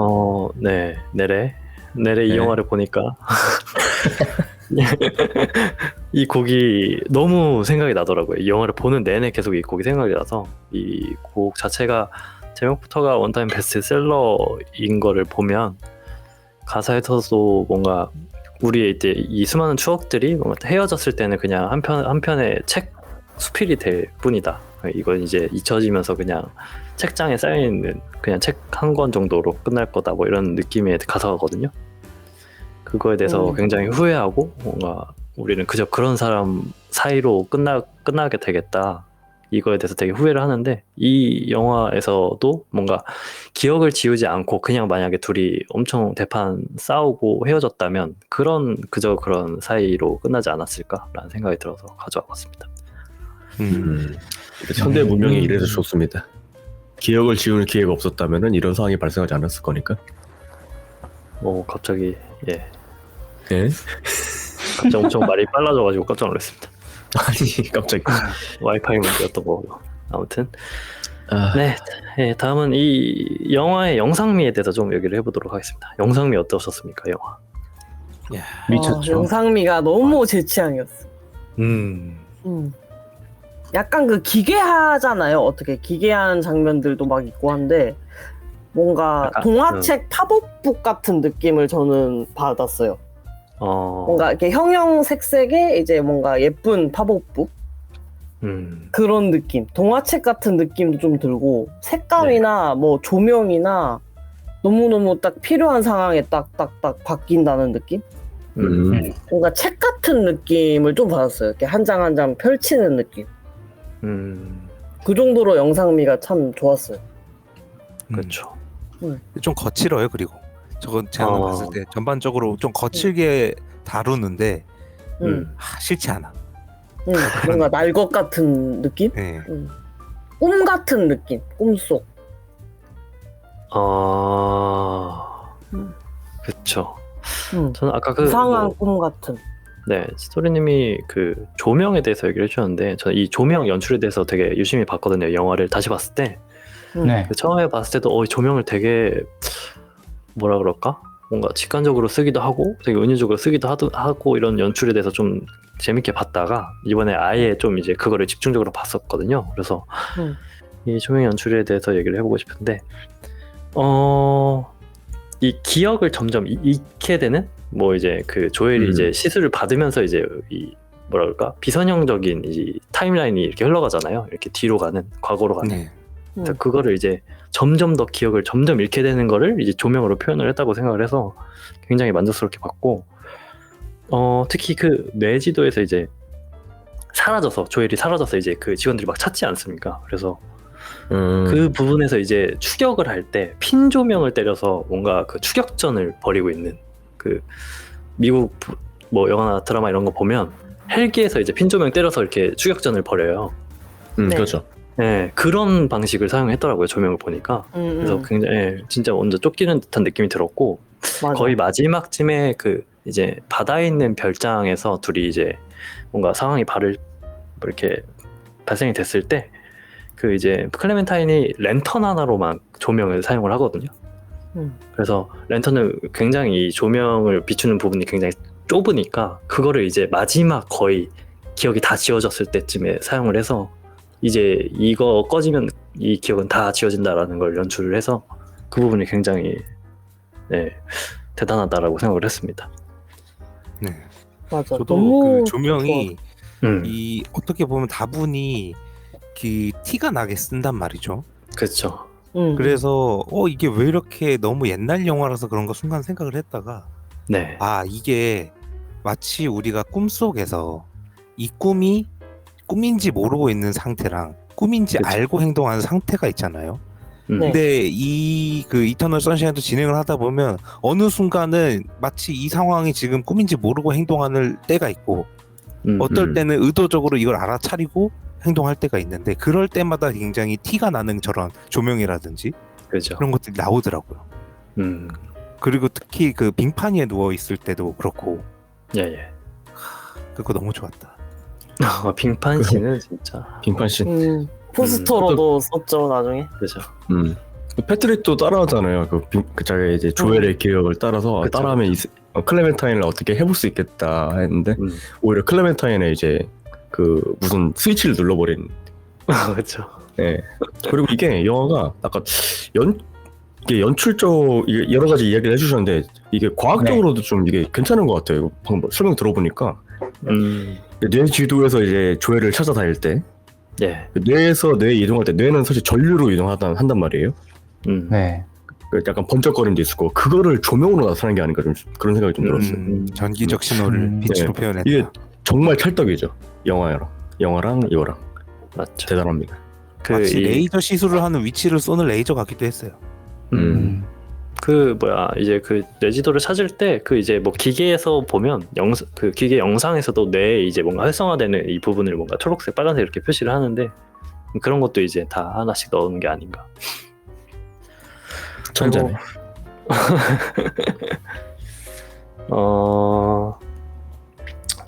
네, 네래 이 네. 영화를 보니까 이 곡이 너무 생각이 나더라고요. 이 영화를 보는 내내 계속 이 곡이 생각이 나서 이 곡 자체가 제목부터가 원타임 베스트셀러인 거를 보면 가사에서도 뭔가 우리의 이제 이 수많은 추억들이 뭔가 헤어졌을 때는 그냥 한편의 책 수필이 될 뿐이다. 이건 이제 잊혀지면서 그냥 책장에 쌓여 있는 그냥 책 한 권 정도로 끝날 거다. 뭐 이런 느낌의 가사거든요. 그거에 대해서 굉장히 후회하고 뭔가 우리는 그저 그런 사람 사이로 끝나게 되겠다. 이거에 대해서 되게 후회를 하는데 이 영화에서도 뭔가 기억을 지우지 않고 그냥 만약에 둘이 엄청 대판 싸우고 헤어졌다면 그저 그런 사이로 끝나지 않았을까라는 생각이 들어서 가져와 봤습니다. 현대 문명이 이래서 좋습니다. 기억을 지우는 기회가 없었다면은 이런 상황이 발생하지 않았을 거니까. 갑자기 예? 갑자기 엄청 말이 빨라져가지고 깜짝 놀랐습니다. 아니 갑자기. 와이파이 문제였던 거고. 아무튼 아, 네, 다음은 이 영화의 영상미에 대해서 좀 얘기를 해보도록 하겠습니다. 영상미 어떠셨습니까, 영화? 미쳤죠. 영상미가 너무 제 취향이었어. 약간 그 기괴하잖아요. 어떻게 기괴한 장면들도 막 있고 한데 뭔가 약간, 동화책 팝업북 같은 느낌을 저는 받았어요. 뭔가 이렇게 형형색색의 이제 뭔가 예쁜 팝업북 그런 느낌. 동화책 같은 느낌도 좀 들고 색감이나 뭐 조명이나 너무너무 딱 필요한 상황에 딱딱딱 바뀐다는 느낌? 뭔가 책 같은 느낌을 좀 받았어요. 이렇게 한 장 한 장 펼치는 느낌. 그 정도로 영상미가 참 좋았어요. 그렇죠. 좀 거칠어요. 그리고 저건 제가 봤을 때 전반적으로 좀 거칠게 다루는데 싫지 않아. 뭔가 날 것 같은 느낌? 네. 꿈 같은 느낌. 꿈속. 그렇죠. 저는 아까 이상한 꿈 같은. 네, 스토리님이 그 조명에 대해서 얘기를 해주셨는데 저는 이 조명 연출에 대해서 되게 유심히 봤거든요. 영화를 다시 봤을 때. 네. 처음에 봤을 때도 조명을 되게 뭐라 그럴까? 뭔가 직관적으로 쓰기도 하고 되게 은유적으로 쓰기도 하고 이런 연출에 대해서 좀 재밌게 봤다가 이번에 아예 좀 이제 그거를 집중적으로 봤었거든요. 그래서 이 조명 연출에 대해서 얘기를 해보고 싶은데 이 기억을 점점 잃게 되는 뭐 이제 그 조엘이 이제 시술을 받으면서 이제 이 뭐라 그럴까 비선형적인 이 타임라인이 이렇게 흘러가잖아요. 이렇게 뒤로 가는 과거로 가는. 네. 그래서 그거를 이제 점점 더 기억을 점점 잃게 되는 거를 이제 조명으로 표현을 했다고 생각을 해서 굉장히 만족스럽게 봤고 특히 그 뇌지도에서 이제 조엘이 사라져서 이제 그 직원들이 막 찾지 않습니까? 그래서 그 부분에서 이제 추격을 할 때 핀 조명을 때려서 뭔가 그 추격전을 벌이고 있는 그 미국 뭐 영화나 드라마 이런 거 보면 헬기에서 이제 핀 조명 때려서 이렇게 추격전을 벌여요. 그렇죠. 네, 그런 방식을 사용했더라고요. 조명을 보니까. 그래서 굉장히 진짜 완전 쫓기는 듯한 느낌이 들었고 맞아. 거의 마지막쯤에 그 이제 바다에 있는 별장에서 둘이 이제 뭔가 상황이 이렇게 발생이 됐을 때 그 이제 클레멘타인이 랜턴 하나로만 조명을 사용을 하거든요. 그래서 랜턴을 굉장히 이 조명을 비추는 부분이 굉장히 좁으니까 그거를 이제 마지막 거의 기억이 다 지워졌을 때쯤에 사용을 해서 이제 이거 꺼지면 이 기억은 다 지워진다라는 걸 연출을 해서 그 부분이 굉장히 대단하다라고 생각을 했습니다. 네. 맞아. 저도 너무 그 조명이 이 어떻게 보면 다분히 그 티가 나게 쓴단 말이죠. 그렇죠. 그래서 이게 왜 이렇게 너무 옛날 영화라서 그런가 순간 생각을 했다가 네. 이게 마치 우리가 꿈속에서 이 꿈이 꿈인지 모르고 있는 상태랑 꿈인지 그쵸. 알고 행동하는 상태가 있잖아요. 네. 근데 그 이터널 선샤인도 진행을 하다 보면 어느 순간은 마치 이 상황이 지금 꿈인지 모르고 행동하는 때가 있고 어떨 때는 의도적으로 이걸 알아차리고 행동할 때가 있는데 그럴 때마다 굉장히 티가 나는 저런 조명이라든지 그죠. 그런 것들이 나오더라고요. 그리고 특히 그 빙판 위에 누워 있을 때도 그렇고 예예. 그거 너무 좋았다. 빙판 씨는 진짜 빙판 씨. 포스터로도 썼죠 나중에. 그죠. 패트릭도 따라하잖아요. 그 자기 이제 조엘의 기억을 따라서 그쵸. 따라하면 클레멘타인을 어떻게 해볼 수 있겠다 했는데 오히려 클레멘타인의 이제 그 무슨 스위치를 눌러버린. 그렇죠. 예. 그리고 이게 영화가 약간 이게 연출적 이게 여러 가지 이야기를 해주셨는데 이게 과학적으로도 좀 이게 괜찮은 것 같아요. 이거 방금 설명 들어보니까 뇌 지도에서 이제 조엘을 찾아다닐 때 예. 뇌에서 뇌에 이동할 때 뇌는 사실 전류로 이동한단 말이에요. 네. 그 약간 번쩍거림도 있을 거고 그거를 조명으로 나타낸 게 아닌가 좀 그런 생각이 좀 들었어요. 전기적 신호를 빛으로 네. 표현했다. 이게 정말 찰떡이죠. 영화랑 이거랑 맞죠. 대단합니다. 마치 레이저 시술을 하는 위치를 쏘는 레이저 같기도 했어요. 그 이제 그 뇌지도를 찾을 때 그 이제 뭐 기계에서 보면 그 기계 영상에서도 뇌에 이제 뭔가 활성화되는 이 부분을 뭔가 초록색, 빨간색 이렇게 표시를 하는데 그런 것도 이제 다 하나씩 넣은 게 아닌가. 천재네.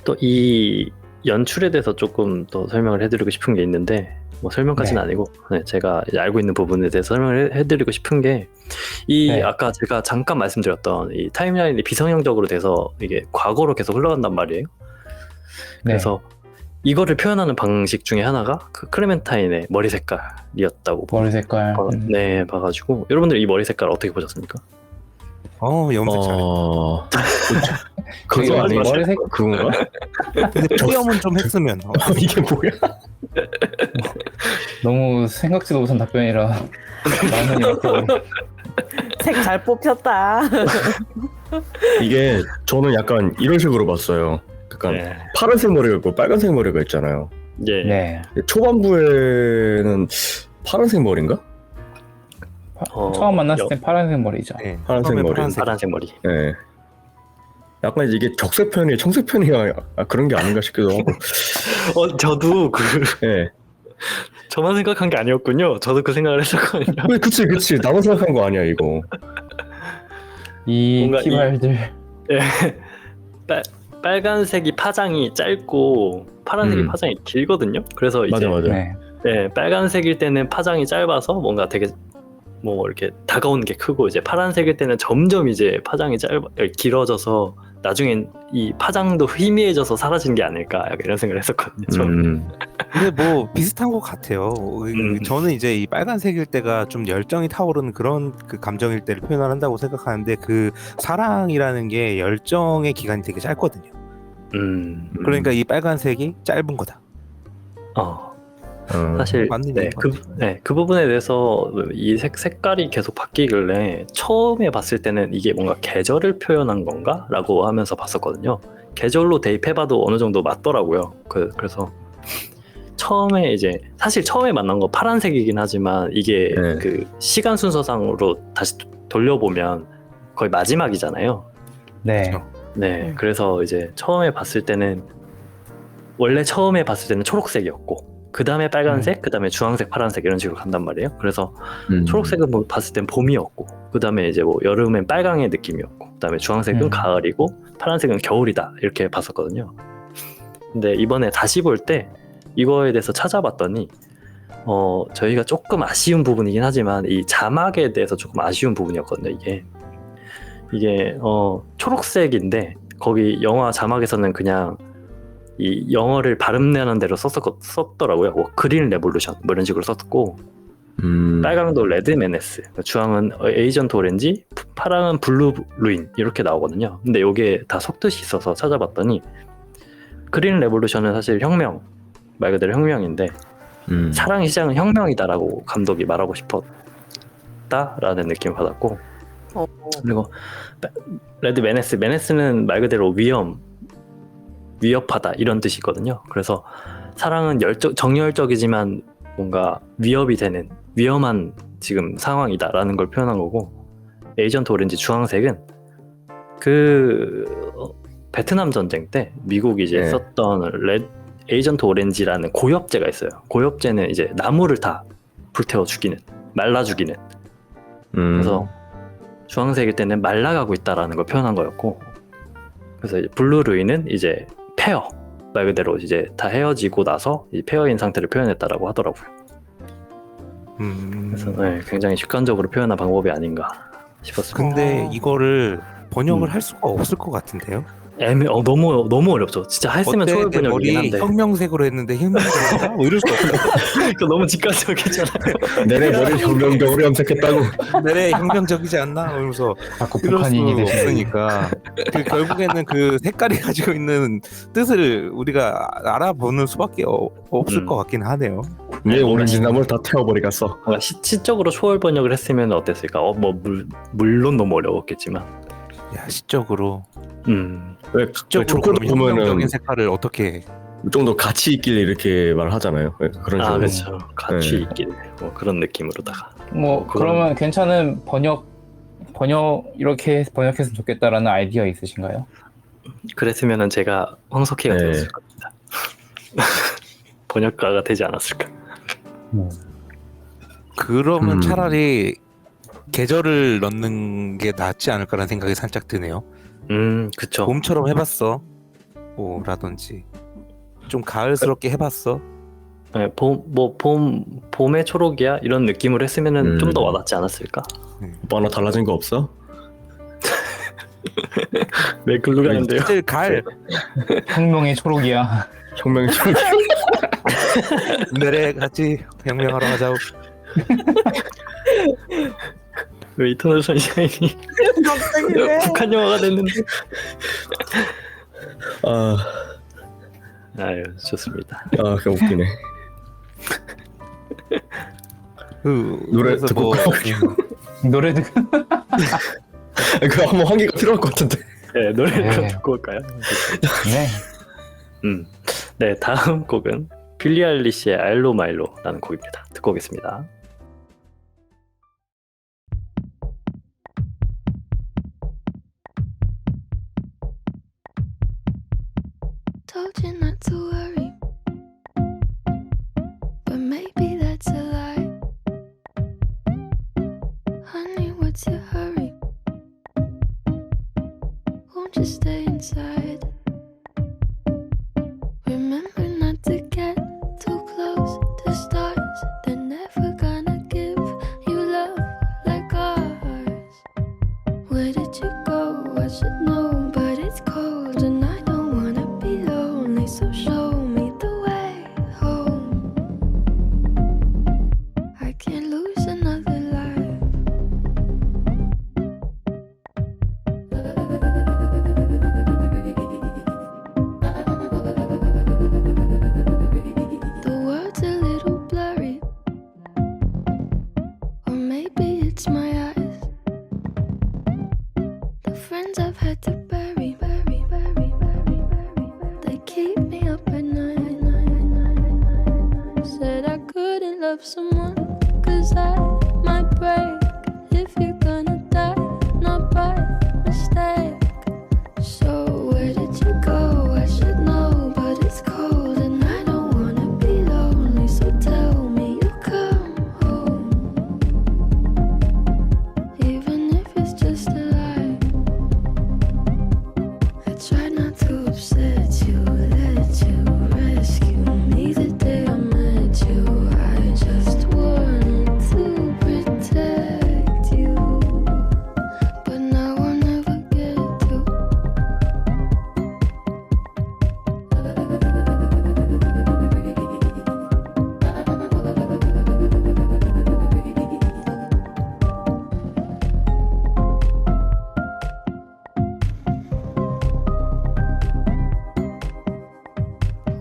또 이 연출에 대해서 조금 더 설명을 해드리고 싶은 게 있는데 뭐 설명까지는 아니고 제가 이제 알고 있는 부분에 대해서 설명을 해드리고 싶은 게 아까 제가 잠깐 말씀드렸던 이 타임라인이 비성형적으로 돼서 이게 과거로 계속 흘러간단 말이에요. 그래서 이거를 표현하는 방식 중에 하나가 그 클레멘타인의 머리 색깔이었다고. 머리 색깔. 네, 봐가지고 여러분들 이 머리 색깔 어떻게 보셨습니까? 염색 잘해. 그거 아니에요? 머리 색 그건가? 근데 뿌염은 좀 했으면. 이게 뭐야? 너무 생각지도 못한 답변이라 나는 이렇게 색 잘 뽑혔다. 이게 저는 약간 이런 식으로 봤어요. 약간 파란색 머리가 있고 빨간색 머리가 있잖아요. 예. 네. 초반부에는 파란색 머리인가? 처음 만났을 땐 파란색 머리죠. 네. 파란색 머리. 파란색 머리. 네. 약간 이게 적색편이 청색편이야 그런 게 아닌가 싶기도 하고. 저도 네. 저만 생각한 게 아니었군요. 저도 그 생각을 했었거든요. 그치. 나만 생각한 거 아니야 이거. 이 키발들. 빨간색이 파장이 짧고 파란색이 파장이 길거든요. 그래서 이제 맞아. 네, 빨간색일 때는 파장이 짧아서 뭔가 되게 뭐 이렇게 다가오는 게 크고 이제 파란색일 때는 점점 이제 파장이 길어져서 나중엔 이 파장도 희미해져서 사라진 게 아닐까 약간 이런 생각을 했었거든요. 저는. 근데 뭐 비슷한 것 같아요. 저는 이제 이 빨간색일 때가 좀 열정이 타오르는 그런 그 감정일 때를 표현을 한다고 생각하는데 그 사랑이라는 게 열정의 기간이 되게 짧거든요. 그러니까 이 빨간색이 짧은 거다. 사실 그 부분에 대해서 이 색깔이 계속 바뀌길래 처음에 봤을 때는 이게 뭔가 계절을 표현한 건가? 라고 하면서 봤었거든요. 계절로 대입해봐도 어느 정도 맞더라고요. 그래서 처음에 만난 거 파란색이긴 하지만 이게 그 시간 순서상으로 다시 돌려보면 거의 마지막이잖아요. 네. 그래서 이제 처음에 봤을 때는 초록색이었고 그 다음에 빨간색, 그 다음에 주황색, 파란색 이런 식으로 간단 말이에요. 그래서 초록색은 뭐 봤을 땐 봄이었고, 그 다음에 이제 뭐 여름엔 빨강의 느낌이었고, 그 다음에 주황색은 가을이고, 파란색은 겨울이다 이렇게 봤었거든요. 근데 이번에 다시 볼 때 이거에 대해서 찾아봤더니 저희가 조금 아쉬운 부분이긴 하지만 이 자막에 대해서 조금 아쉬운 부분이었거든요. 이게 초록색인데 거기 영화 자막에서는 그냥 이 영어를 발음내는 대로 썼더라고요. 뭐 그린 레볼루션 뭐 이런 식으로 썼고 빨강도 레드 메네스, 주황은 에이전트 오렌지, 파랑은 블루 루인 이렇게 나오거든요. 근데 이게 다 속뜻이 있어서 찾아봤더니 그린 레볼루션은 사실 혁명, 말 그대로 혁명인데 사랑의 시작은 혁명이다라고 감독이 말하고 싶었다라는 느낌을 받았고, 그리고 레드 메네스는 말 그대로 위협하다 이런 뜻이 있거든요. 그래서 사랑은 정열적이지만 뭔가 위협이 되는 위험한 지금 상황이다라는 걸 표현한 거고, 에이전트 오렌지 주황색은 그 베트남 전쟁 때 미국이 이제 네. 썼던 에이전트 오렌지라는 고엽제가 있어요. 고엽제는 이제 나무를 다 불태워 죽이는, 말라 죽이는. 그래서 주황색일 때는 말라가고 있다라는 걸 표현한 거였고, 그래서 이제 블루루이는 이제 페어, 말 그대로 이제 다 헤어지고 나서 이 페어인 상태를 표현했다라고 하더라고요. 그래서 네, 굉장히 직관적으로 표현한 방법이 아닌가 싶었습니다. 근데 이거를 번역을 할 수가 없을 것 같은데요? 너무 어렵죠. 진짜 했으면 초월 어때 내 번역이긴 머리 한데 혁명색으로 했는데 혁명색으로 뭐 이럴 수 없어. 이거 너무 직관적이잖아요. 내내 머리를 혁명적으로 염색했다고. 내래 혁명적이지 않나? 이러면서 자꾸 이럴 수 북한인이 되시네. 없으니까 그 결국에는 그 색깔이 가지고 있는 뜻을 우리가 알아보는 수밖에 없을 것 같긴 하네요. 위에 오렌지 나무를 다 태워버리겠어. 뭔가 시적으로 초월 번역을 했으면 어땠을까? 물론 너무 어려웠겠지만. 야, 시적으로 왜 초콜릿 보면은 혁명적인 색깔을 어떻게 좀 더 가치 있길래 이렇게 말하잖아요. 그런 식으로. 그렇죠. 가치 네. 있길 뭐 그런 느낌으로다가. 뭐 그러면 괜찮은 번역 이렇게 번역했으면 좋겠다라는 아이디어 있으신가요? 그랬으면은 제가 황석희가 네. 되었을 겁니다. 번역가가 되지 않았을까? 그러면 차라리 계절을 넣는 게 낫지 않을까라는 생각이 살짝 드네요. 그쵸. 봄처럼 해봤어. 뭐 라든지 좀 가을스럽게 해봤어. 네, 봄의 초록이야 이런 느낌으로 했으면은 좀 더 와닿지 않았을까? 오빠 하나 달라진 거 없어? 왜 글로 가는데요? 사실 가을 혁명의 초록이야. 혁명이 좀 내래 같이 혁명하러 가자고. 왜 이터널 선샤인이 갑자기 왜? 북한 영화가 됐는데? 아유 좋습니다. 그 웃기네. 노래 그래서 듣고 노래 듣 그거 한번 환기가 필요할 것 같은데. 네 노래를 네. 듣고 올까요? 네. 네 다음 곡은 빌리 아일리시의 알로 마일로라는 곡입니다. 듣고 오겠습니다. Told you not to worry, but maybe that's a lie. Honey, what's your hurry? Won't you stay inside? Remember not to get too close to stars. They're never gonna give you love like ours. Where did you go? I should know, but it's cold and I don't wanna be lonely. So show me the way home. I can't lose another life. The world's a little blurry, or maybe it's my eyes. The friends I've had to bury, they keep me up at night. Said I couldn't love someone, 'cause I might break. If you're gonna die, not by mistake. So where did you go? I should know, but it's cold and I don't wanna be lonely. So tell me you'll come home, even if it's just a lie. I try not to upset you, let you rescue me the day I met you. I just wanted to protect you, but now I'll never get to.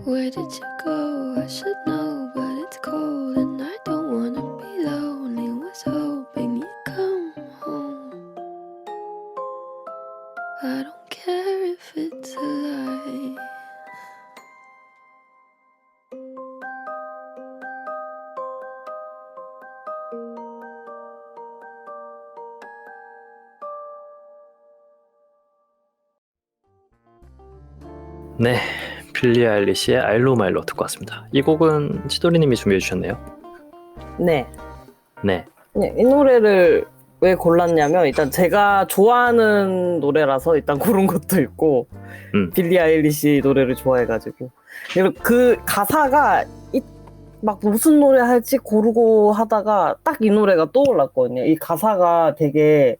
Where did you go? I should know, but it's cold and I don't wanna be lonely. Was hoping you'd come home. I don't care if it's a lie. 네, 빌리 아일리시의 아일로 마일로 듣고 왔습니다. 이 곡은 치도리님이 준비해 주셨네요. 네. 네, 네, 이 노래를 왜 골랐냐면 일단 제가 좋아하는 노래라서 일단 고른 것도 있고 빌리 아일리시 노래를 좋아해가지고 그리고 그 가사가 막 무슨 노래 할지 고르고 하다가 딱 이 노래가 떠올랐거든요. 이 가사가 되게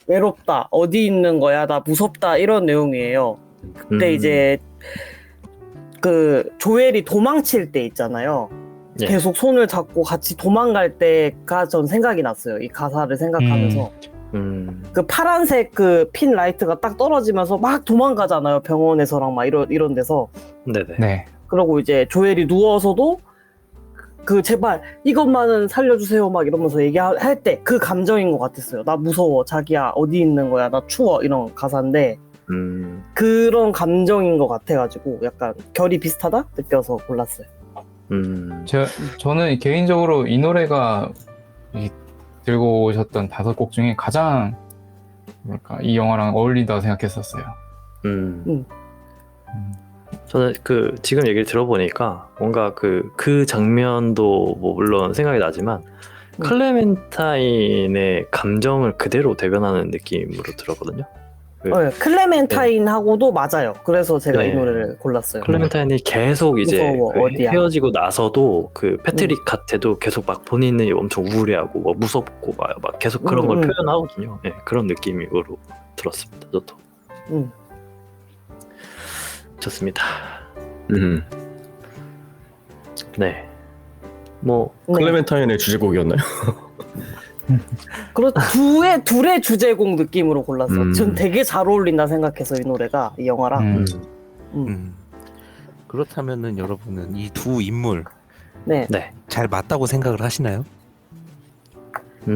외롭다, 어디 있는 거야, 나 무섭다 이런 내용이에요. 그때 이제 그 조엘이 도망칠 때 있잖아요. 예. 계속 손을 잡고 같이 도망갈 때가 전 생각이 났어요. 이 가사를 생각하면서 그 파란색 그 핀 라이트가 딱 떨어지면서 막 도망가잖아요. 병원에서랑 막 이런 데서. 네네. 네. 그리고 이제 조엘이 누워서도 그 제발 이것만은 살려주세요 막 이러면서 얘기할 때 그 감정인 것 같았어요. 나 무서워, 자기야 어디 있는 거야, 나 추워 이런 가사인데 그런 감정인 것 같아가지고 약간 결이 비슷하다 느껴서 골랐어요. 저는 개인적으로 이 노래가 들고 오셨던 5곡 중에 가장 뭐랄까 이 영화랑 어울린다고 생각했었어요. 저는 그 지금 얘기를 들어보니까 뭔가 그 장면도 뭐 물론 생각이 나지만 클레멘타인의 감정을 그대로 대변하는 느낌으로 들었거든요. 네, 클레멘타인하고도 맞아요. 그래서 제가 이 노래를 골랐어요. 클레멘타인이 계속 이제 무서워, 어디야. 헤어지고 나서도 그 패트릭한테도 계속 막 본인이 엄청 우울해하고 뭐 무섭고 막 계속 그런 걸 표현하거든요. 네, 그런 느낌으로 들었습니다. 저도. 좋습니다. 네. 뭐 클레멘타인의 주제곡이었나요? 그렇 둘의 주제곡 느낌으로 골랐어요. 전 되게 잘 어울린다 생각해서 이 노래가 이 영화랑. 그렇다면은 여러분은 이 두 인물 네. 잘 맞다고 생각을 하시나요?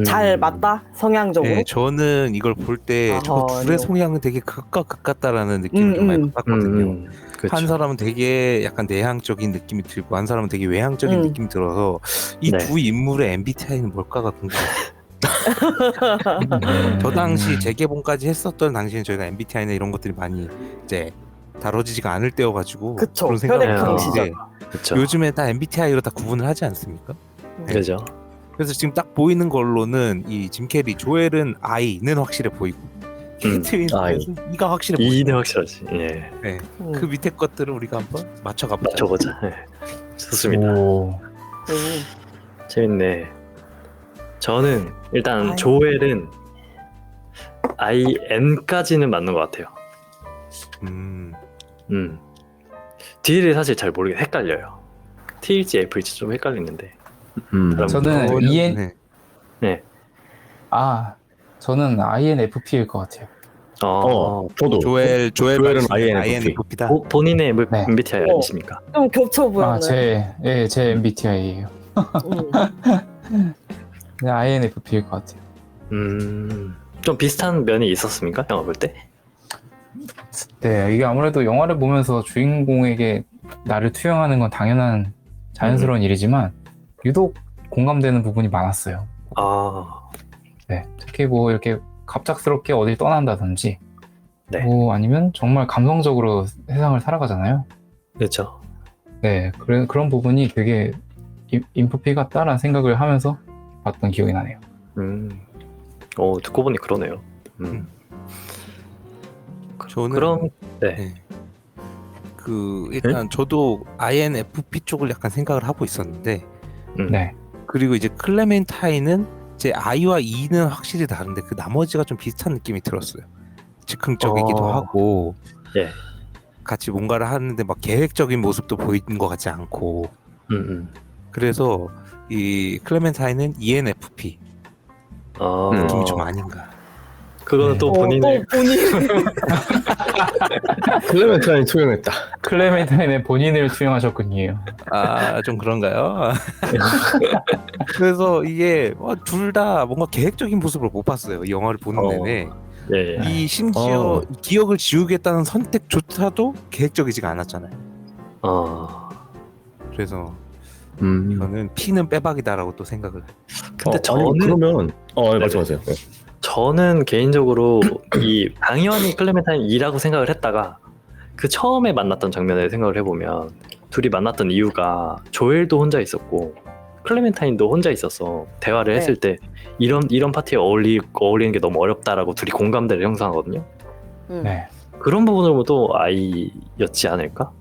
잘 맞다? 성향적으로? 네, 저는 이걸 볼 때 저 둘의 성향은 되게 극과 극 같다라는 느낌을 좀 많이 받거든요. 그렇죠. 한 사람은 되게 약간 내향적인 느낌이 들고 한 사람은 되게 외향적인 느낌이 들어서 이 두 인물의 MBTI는 뭘까가 궁금해요. 저 당시 재개봉까지 했었던 당시엔 저희가 MBTI나 이런 것들이 많이 이제 다뤄지지가 않을 때여가지고 그쵸, 그런 생각을 혈액형 하는데 그렇죠. 요즘에 다 MBTI로 다 구분을 하지 않습니까? 그죠. 그래서 지금 딱 보이는 걸로는 이 짐 캐리 조엘은 I는 확실해 보이고 케이트윈 E가 확실해 보이고 E는 확실하지. 예. 네. 그 밑에 것들을 우리가 한번 맞춰가보자. 맞춰보자. 네. 좋습니다. 재밌네. 저는 일단 조엘은 IN까지는 맞는 것 같아요. D를 사실 잘 모르겠어요. 헷갈려요. T일지 F일지 좀 헷갈리는데. 저는 EN 네. 저는 INFP일 것 같아요. 저도 조엘은 INFP다. 본인의 MBTI 아니십니까? 좀 겹쳐 보였네. 제 MBTI예요. 네, INFP일 것 같아요. 좀 비슷한 면이 있었습니까? 영화 볼 때? 네, 이게 아무래도 영화를 보면서 주인공에게 나를 투영하는 건 당연한 자연스러운 일이지만 유독 공감되는 부분이 많았어요. 네, 특히 뭐 이렇게 갑작스럽게 어딜 떠난다든지 뭐 아니면 정말 감성적으로 세상을 살아가잖아요. 그렇죠. 네, 그런 부분이 되게 인프피 같다라는 생각을 하면서 봤던 기억이 나네요. 듣고 보니 그러네요. 저는 그럼 일단 저도 INFP 쪽을 약간 생각을 하고 있었는데 네. 그리고 이제 클레멘타인은 제 I와 E는 확실히 다른데 그 나머지가 좀 비슷한 느낌이 들었어요. 즉흥적이기도 하고 같이 뭔가를 하는데 막 계획적인 모습도 보이는 것 같지 않고 그래서 이 클레멘타인은 ENFP 느낌이 좀 아닌가. 그거는 또 본인의 클레멘타인 투영했다. 클레멘타인의 본인을 투영하셨군요. 좀 그런가요? 그래서 이게 둘 다 뭔가 계획적인 모습을 못 봤어요. 이 영화를 보는 내내. 이 심지어 기억을 지우겠다는 선택조차도 계획적이지가 않았잖아요. 그래서 이거는 피는 빼박이다라고 또 생각을. 근데 저는 그러면 말씀하세요. 네. 저는 개인적으로 이 당연히 클레멘타인 2라고 생각을 했다가 그 처음에 만났던 장면을 생각을 해보면 둘이 만났던 이유가 조엘도 혼자 있었고 클레멘타인도 혼자 있어서 대화를 했을 때 이런 파티에 어울리는 게 너무 어렵다라고 둘이 공감대를 형성하거든요. 네. 그런 부분으로도 아이였지 않을까?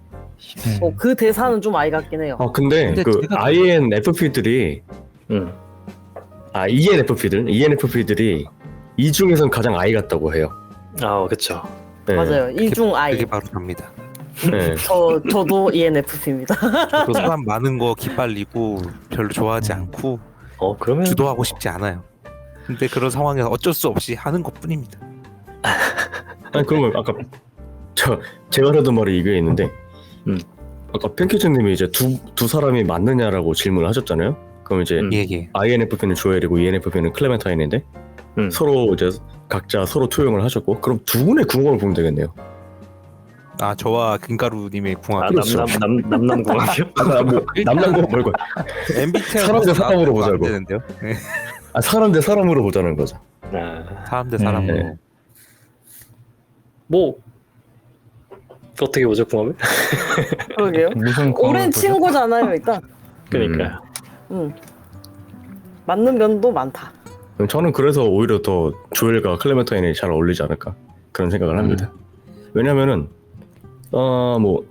그 대사는 좀 아이 같긴 해요. 근데 그 제가- INFP들이 ENFP들이 이 중에선 가장 아이 같다고 해요. 그쵸. 네. 맞아요. 이 중 아이. 그게 바로 접니다. 네. 저도 ENFP입니다. 저도 사람 많은 거 기빨리고 별로 좋아하지 않고 그러면 주도하고 싶지 않아요. 근데 그런 상황에서 어쩔 수 없이 하는 것뿐입니다. 아니 그러면 아까 제가 하던 말이 이게 있는데 아까 팬키즈님이 이제 두 사람이 맞느냐라고 질문을 하셨잖아요. 그럼 이제 예. INFP는 조엘이고 ENFP는 클레멘타인인데 서로 이제 각자 서로 투영을 하셨고 그럼 두 분의 궁합을 보면 되겠네요. 저와 김가루님의 궁합. 그렇죠. 남남궁합이요? 뭐 남남궁합 말고 MBTI 사람 대 사람으로 보자고. 되는데요. 네. 사람 대 사람으로 보자는 거죠. 사람 대 사람으로. 네. 뭐 어떻게 보죠 궁합을? 그러게요. 무슨 오랜 친구잖아요, 일단. 그러니까요. 맞는 면도 많다. 저는 그래서 오히려 더 조엘과 클레멘타인이 잘 어울리지 않을까 그런 생각을 합니다. 왜냐면은 뭐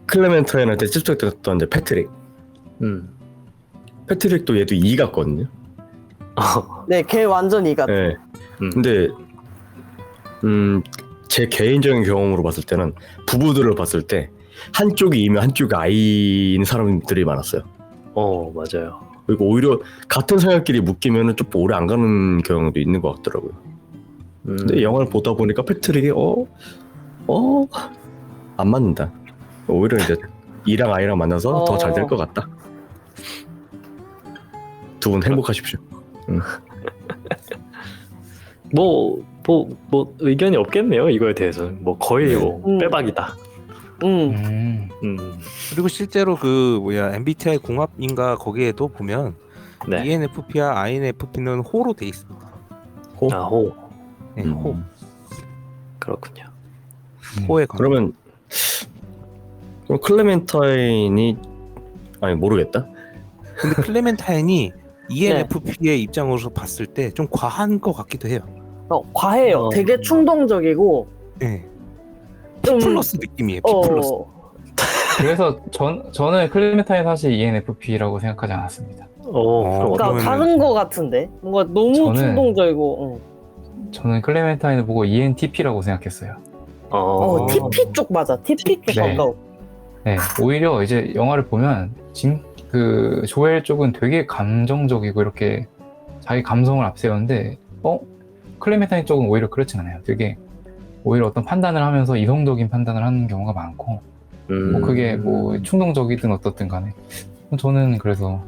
클레멘타인한테 찝쩍댔던 이제 패트릭도 얘도 E 같거든요. 네, 걔 완전 이 같아. 네. 근데 제 개인적인 경험으로 봤을 때는 부부들을 봤을 때 한쪽이 E면 한쪽이 I인 사람들이 많았어요. 맞아요. 그리고 오히려 같은 성향끼리 묶이면은 좀 오래 안 가는 경우도 있는 것 같더라고요. 근데 영화를 보다 보니까 패트릭이 안 맞는다. 오히려 이제 E랑 I랑 만나서 더 잘 될 것 같다. 두 분 행복하십시오. 뭐 의견이 없겠네요 이거에 대해서는. 뭐 거의 빼박이다. 그리고 실제로 그 MBTI 궁합인가 거기에도 보면 네. ENFP와 INFP는 호로 돼 있습니다. 호. 네, 호. 그렇군요. 호의 관계. 그럼 클레멘타인이 모르겠다. 근데 클레멘타인이 ENFP의 입장으로서 봤을 때 좀 과한 것 같기도 해요. 과해요. 되게 충동적이고. 네. 좀 플러스 느낌이에요. P 플러스. 그래서 저는 클레멘타인 사실 ENFP라고 생각하지 않았습니다. 그럼 그러니까 그러면은- 다른 거 같은데 뭔가 너무 저는- 충동적이고. 저는 클레멘타인을 보고 ENTP라고 생각했어요. TP 쪽 맞아. TP 쪽 네. 가까워. 네, 오히려 이제 영화를 보면 그 조엘 쪽은 되게 감정적이고 이렇게 자기 감성을 앞세우는데 클레멘타인 쪽은 오히려 그렇진 않아요. 되게 오히려 어떤 판단을 하면서 이성적인 판단을 하는 경우가 많고 뭐 그게 뭐 충동적이든 어떻든 간에 저는 그래서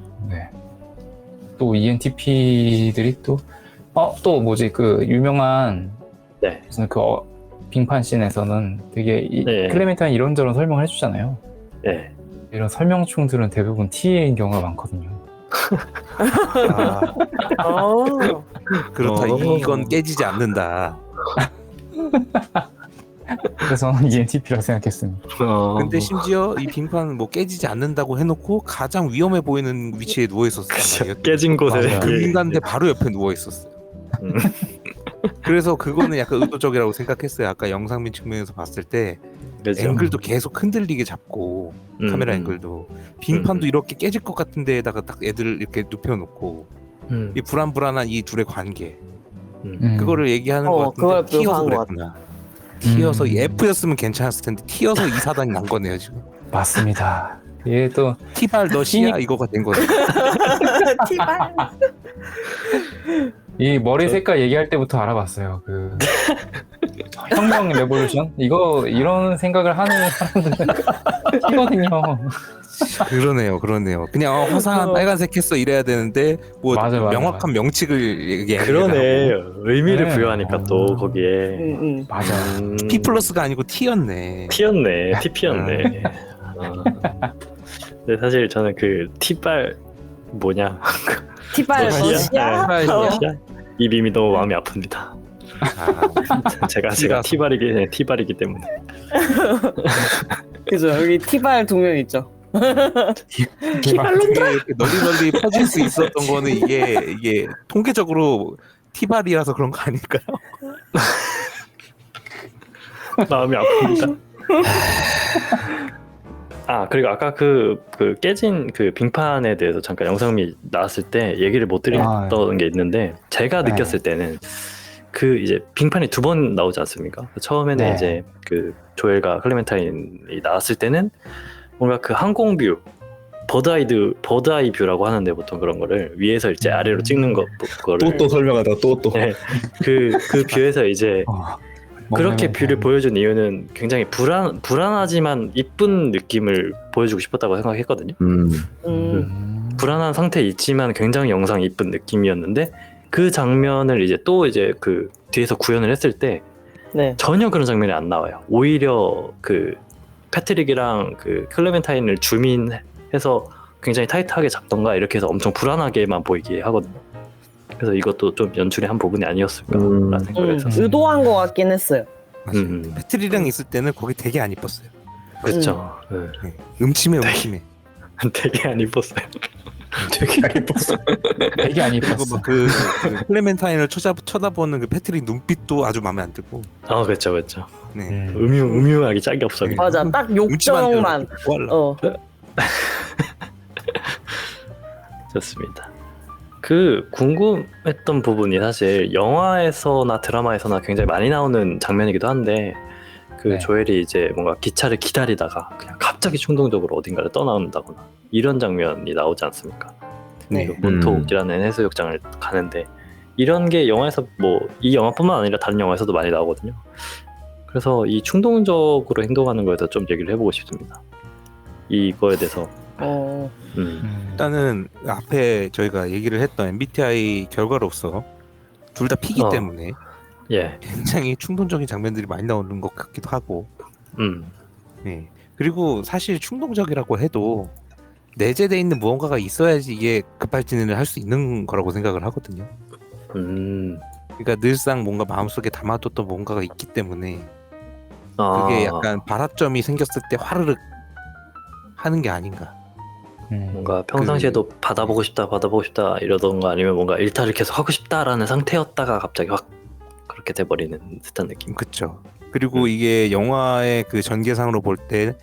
또 ENTP들이 또 뭐지 그 유명한 무슨 그 빙판 씬에서는 되게 클레멘타인 이런저런 설명을 해주잖아요. 이런 설명충들은 대부분 T인 경우가 많거든요. 그렇다. 이건 깨지지 않는다. 그래서 저는 ENTP라고 생각했습니다. 근데 심지어 이 빙판 뭐 깨지지 않는다고 해놓고 가장 위험해 보이는 위치에 누워 있었어요. 깨진 곳에 맞아요. 그 인간대 바로 옆에 누워 있었어요. 그래서 그거는 약간 의도적이라고 생각했어요. 아까 영상민 측면에서 봤을 때 앵글도 계속 흔들리게 잡고 카메라 앵글도 빙판도 이렇게 깨질 것 같은 데에다가 딱 애들 이렇게 눕혀놓고 이 불안불안한 이 둘의 관계 그거를 얘기하는 것 그걸 같은데 T여서 묘사한 것 그랬구나. T여서 F였으면 괜찮았을 텐데 T여서 이 사단이 난 거네요 지금. 맞습니다. 이게 또 T발 너 C야 이거가 된 거죠. 티발. 이 머리 색깔 얘기할 때부터 알아봤어요. 그 혁명 레볼루션 이런 생각을 하는 사람들은 T거든요. 그러네요. 그냥 화사한 빨간색 했어 이래야 되는데 뭐 맞아. 명확한 명칭을 얘기해. 그러네. 의미를 네. 부여하니까 또 거기에 맞아. T 플러스가 아니고 T였네. T였네. TP였네. 근데 사실 저는 그 T발 뭐냐 티발 러시아? 러시아? 이 밈이 너무 마음이 아픕니다. 제가 티발이기 때문에. 그죠. 여기 티발 두 명 있죠. 티발론들 널리 퍼질 수 있었던 거는 이게 통계적으로 티발이라서 그런 거 아닐까요? 마음이 아픕니다. 그리고 아까 그 깨진 그 빙판에 대해서 잠깐 영상미 나왔을 때 얘기를 못 드렸던 게 있는데, 제가 느꼈을 때는 그 이제 빙판이 2번 나오지 않습니까? 처음에는 이제 그 조엘과 클레멘타인이 나왔을 때는 뭔가 그 항공뷰, 버드아이 뷰라고 하는데, 보통 그런 거를 위에서 이제 아래로 찍는 거를 또 설명하다 또. 네, 그 뷰에서 이제 그렇게 뷰를 보여준 이유는 굉장히 불안하지만 이쁜 느낌을 보여주고 싶었다고 생각했거든요. 불안한 상태에 있지만 굉장히 영상 이쁜 느낌이었는데, 그 장면을 이제 또 이제 그 뒤에서 구현을 했을 때 전혀 그런 장면이 안 나와요. 오히려 그 패트릭이랑 그 클레멘타인을 줌인해서 굉장히 타이트하게 잡던가 이렇게 해서 엄청 불안하게만 보이게 하거든요. 그래서 이것도 좀 연출의 한 부분이 아니었을까라는 생각을 했었어요. 의도한 것 같긴 했어요. 패트릭이랑 있을 때는 거기 되게 안 이뻤어요. 그렇죠. 음침해. 되게 안 이뻤어요. 되게 안 그리고 이뻤어. 그 클레멘타인을 쳐다보는 그 패트릭 눈빛도 아주 마음에 안 들고. 그렇죠. 네. 음흉하기 짝이 없어. 맞아, 딱 욕정만. 좋습니다. 그 궁금했던 부분이 사실 영화에서나 드라마에서나 굉장히 많이 나오는 장면이기도 한데, 그 조엘이 이제 뭔가 기차를 기다리다가 그냥 갑자기 충동적으로 어딘가를 떠나온다거나 이런 장면이 나오지 않습니까? 몬톡이라는 해수욕장을 가는데, 이런 게 영화에서 뭐 이 영화뿐만 아니라 다른 영화에서도 많이 나오거든요. 그래서 이 충동적으로 행동하는 거에 대해서 좀 얘기를 해보고 싶습니다. 이거에 대해서 일단은 앞에 저희가 얘기를 했던 MBTI 결과로서 둘 다 P이기 때문에 굉장히 충동적인 장면들이 많이 나오는 것 같기도 하고, 네. 그리고 사실 충동적이라고 해도 내재되어 있는 무언가가 있어야지 이게 급발진을 할 수 있는 거라고 생각을 하거든요. 그러니까 늘상 뭔가 마음속에 담아뒀던 뭔가가 있기 때문에 그게 약간 발화점이 생겼을 때 화르륵 하는 게 아닌가. 뭔가 평상시에도 받아보고 싶다 이러던 거, 아니면 뭔가 일탈을 계속 하고 싶다라는 상태였다가 갑자기 확 그렇게 돼버리는 듯한 느낌. 그렇죠. 그리고 이게 영화의 그 전개상으로 볼 때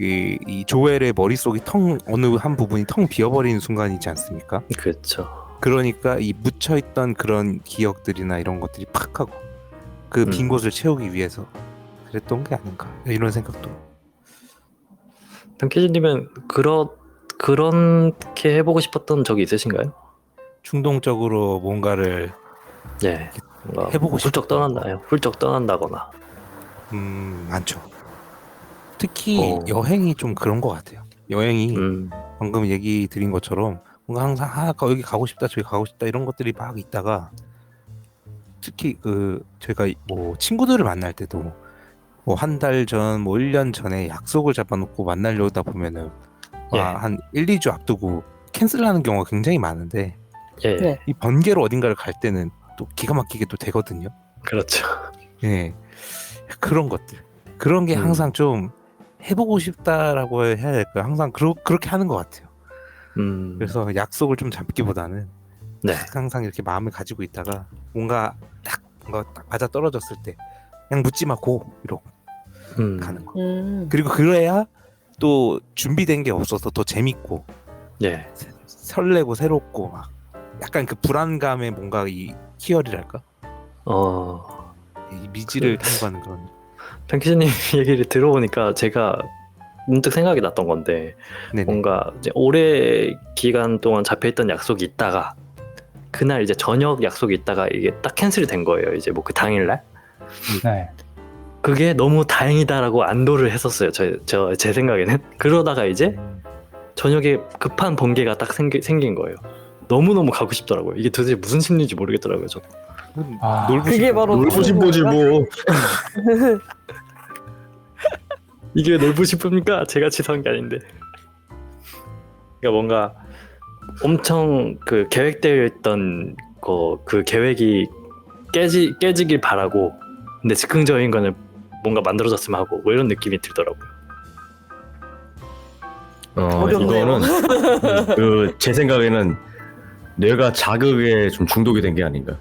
이 조엘의 머릿속이 어느 한 부분이 텅 비어버리는 순간이 있지 않습니까? 그렇죠. 그러니까 이 묻혀있던 그런 기억들이나 이런 것들이 팍 하고 그 빈 곳을 채우기 위해서 그랬던 게 아닌가, 이런 생각도. 던키즈님은 그렇게 해보고 싶었던 적이 있으신가요? 충동적으로 뭔가를 뭔가 해보고 훌쩍 떠난다거나. 많죠. 특히 여행이 좀 그런 것 같아요. 여행이 방금 얘기 드린 것처럼 뭔가 항상 여기 가고 싶다, 저기 가고 싶다, 이런 것들이 막 있다가, 특히 저희가 뭐 친구들을 만날 때도 뭐 한 달 전, 뭐 1년 전에 약속을 잡아놓고 만나려다 보면은 한 1, 2주 앞두고 캔슬하는 경우가 굉장히 많은데, 이 번개로 어딘가를 갈 때는 또 기가 막히게 또 되거든요. 그렇죠. 그런 것들, 그런 게 항상 좀 해보고 싶다라고 해야 될까요? 항상 그렇게 하는 것 같아요. 그래서 약속을 좀 잡기보다는 항상 이렇게 마음을 가지고 있다가 뭔가 딱 맞아 떨어졌을 때 그냥 묻지 마고 이러고 가는 거. 그리고 그래야 또 준비된 게 없어서 더 재밌고 설레고 새롭고 막 약간 그 불안감에 뭔가 이 희열이랄까? 이 미지를 탐구하는 그런. 던키즈님 얘기를 들어보니까 제가 문득 생각이 났던 건데, 뭔가 이제 오래 기간 동안 잡혀있던 약속이 있다가 그날 이제 저녁 약속이 있다가 이게 딱 캔슬이 된 거예요. 이제 뭐 그 당일날. 그게 너무 다행이다라고 안도를 했었어요. 제 생각에는. 그러다가 이제 저녁에 급한 번개가 딱 생긴 거예요. 너무너무 가고 싶더라고요. 이게 도대체 무슨 심리인지 모르겠더라고요. 저. 그게 바로 놀부심보지 뭐. 이게 놀부심입니까? 제가 치사한 게 아닌데. 그러니까 뭔가 엄청 그 계획되어 있던 그 계획이 깨지길 바라고 근데 즉흥적인 거는 뭔가 만들어졌으면 하고 뭐 이런 느낌이 들더라고요. 어렵네요. 이거는 제 생각에는 뇌가 자극에 좀 중독이 된 게 아닌가.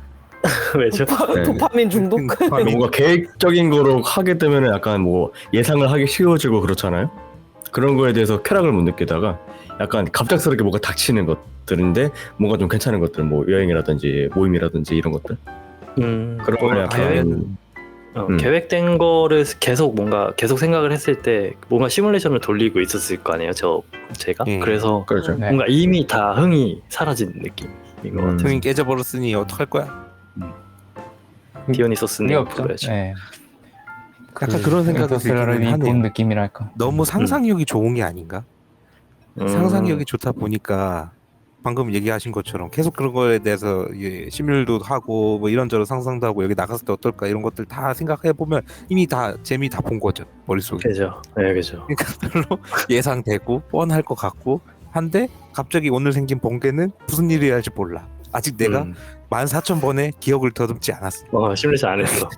왜죠? 네. 도파민 중독? 뭔가 계획적인 거로 하게 되면 약간 뭐 예상을 하기 쉬워지고 그렇잖아요. 그런 거에 대해서 쾌락을 못 느끼다가 약간 갑작스럽게 뭐가 닥치는 것들인데 뭔가 좀 괜찮은 것들, 뭐 여행이라든지 모임이라든지 이런 것들. 그런 걸 약간 계획된 거를 계속 생각을 했을 때 뭔가 시뮬레이션을 돌리고 있었을 거 아니에요, 제가. 그래서 그렇죠. 네. 뭔가 이미 다 흥이 사라진 느낌인 것 같아요. 등이 깨져버렸으니 어떡할 거야? 디오니소스님 의미 없죠. 불러야죠. 네. 약간 그런 생각이 인터스텔라를 들기는 본 하네요. 느낌이랄까. 너무 상상력이 좋은 게 아닌가? 상상력이 좋다 보니까 방금 얘기하신 것처럼 계속 그런 거에 대해서 시뮬도 하고 뭐 이런저런 상상도 하고 여기 나갔을 때 어떨까 이런 것들 다 생각해 보면 이미 다 재미 다 본 거죠 머릿속에. 그죠. 네, 그죠. 그러니까 별로 예상되고 뻔할 것 같고 한데 갑자기 오늘 생긴 번개는 무슨 일이 할지 몰라. 아직 내가 14,000번의 기억을 더듬지 않았어. 시뮬레이션 안 했어.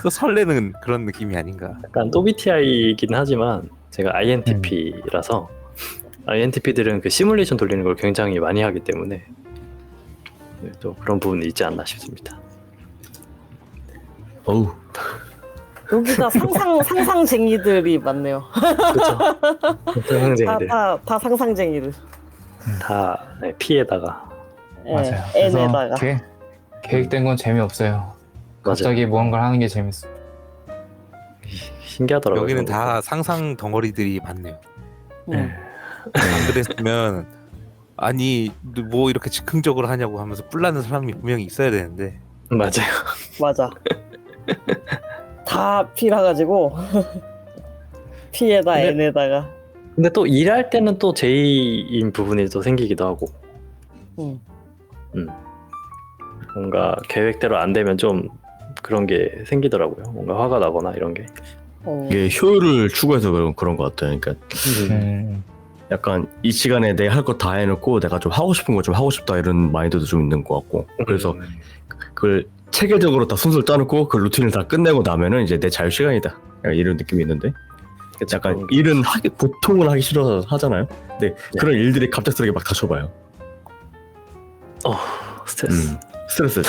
그 설레는 그런 느낌이 아닌가. 약간 또BTI이긴 하지만 제가 INTP라서 INTP들은 그 시뮬레이션 돌리는 걸 굉장히 많이 하기 때문에 또 그런 부분이 있지 않나 싶습니다. 어우, 여기가 상상쟁이들이 많네요. 그렇죠. 상상쟁이들 다 상상쟁이들. 다 피에다가 맞아요. N에다가. 그래서 계획된 건 재미없어요. 갑자기 무언가를 하는 게 재밌어. 신기하더라고요. 여기는 그런 다 상상 덩어리들이 많네요. 음. 안 그랬으면 아니 뭐 이렇게 즉흥적으로 하냐고 하면서 뿔나는 사람이 분명히 있어야 되는데. 거. 맞아요. 맞아. 다 P라 가지고 P에다 근데- N에다가. 근데 또 일할 때는 또 J인 부분이 또 생기기도 하고 음. 뭔가 계획대로 안 되면 좀 그런 게 생기더라고요. 뭔가 화가 나거나 이런 게. 이게 효율을 추구해서 그런 것 같아요. 그러니까 약간 이 시간에 내가 할 거 다 해놓고 내가 좀 하고 싶은 거 좀 하고 싶다 이런 마인드도 좀 있는 것 같고 그래서 그걸 체계적으로 다 순서를 짜놓고 그 루틴을 다 끝내고 나면은 이제 내 자유 시간이다 이런 느낌이 있는데 약간 일은 보통은 하기 싫어서 하잖아요. 근데 그런 일들이 갑작스럽게 막 닥쳐봐요. 스트레스. 스트레스.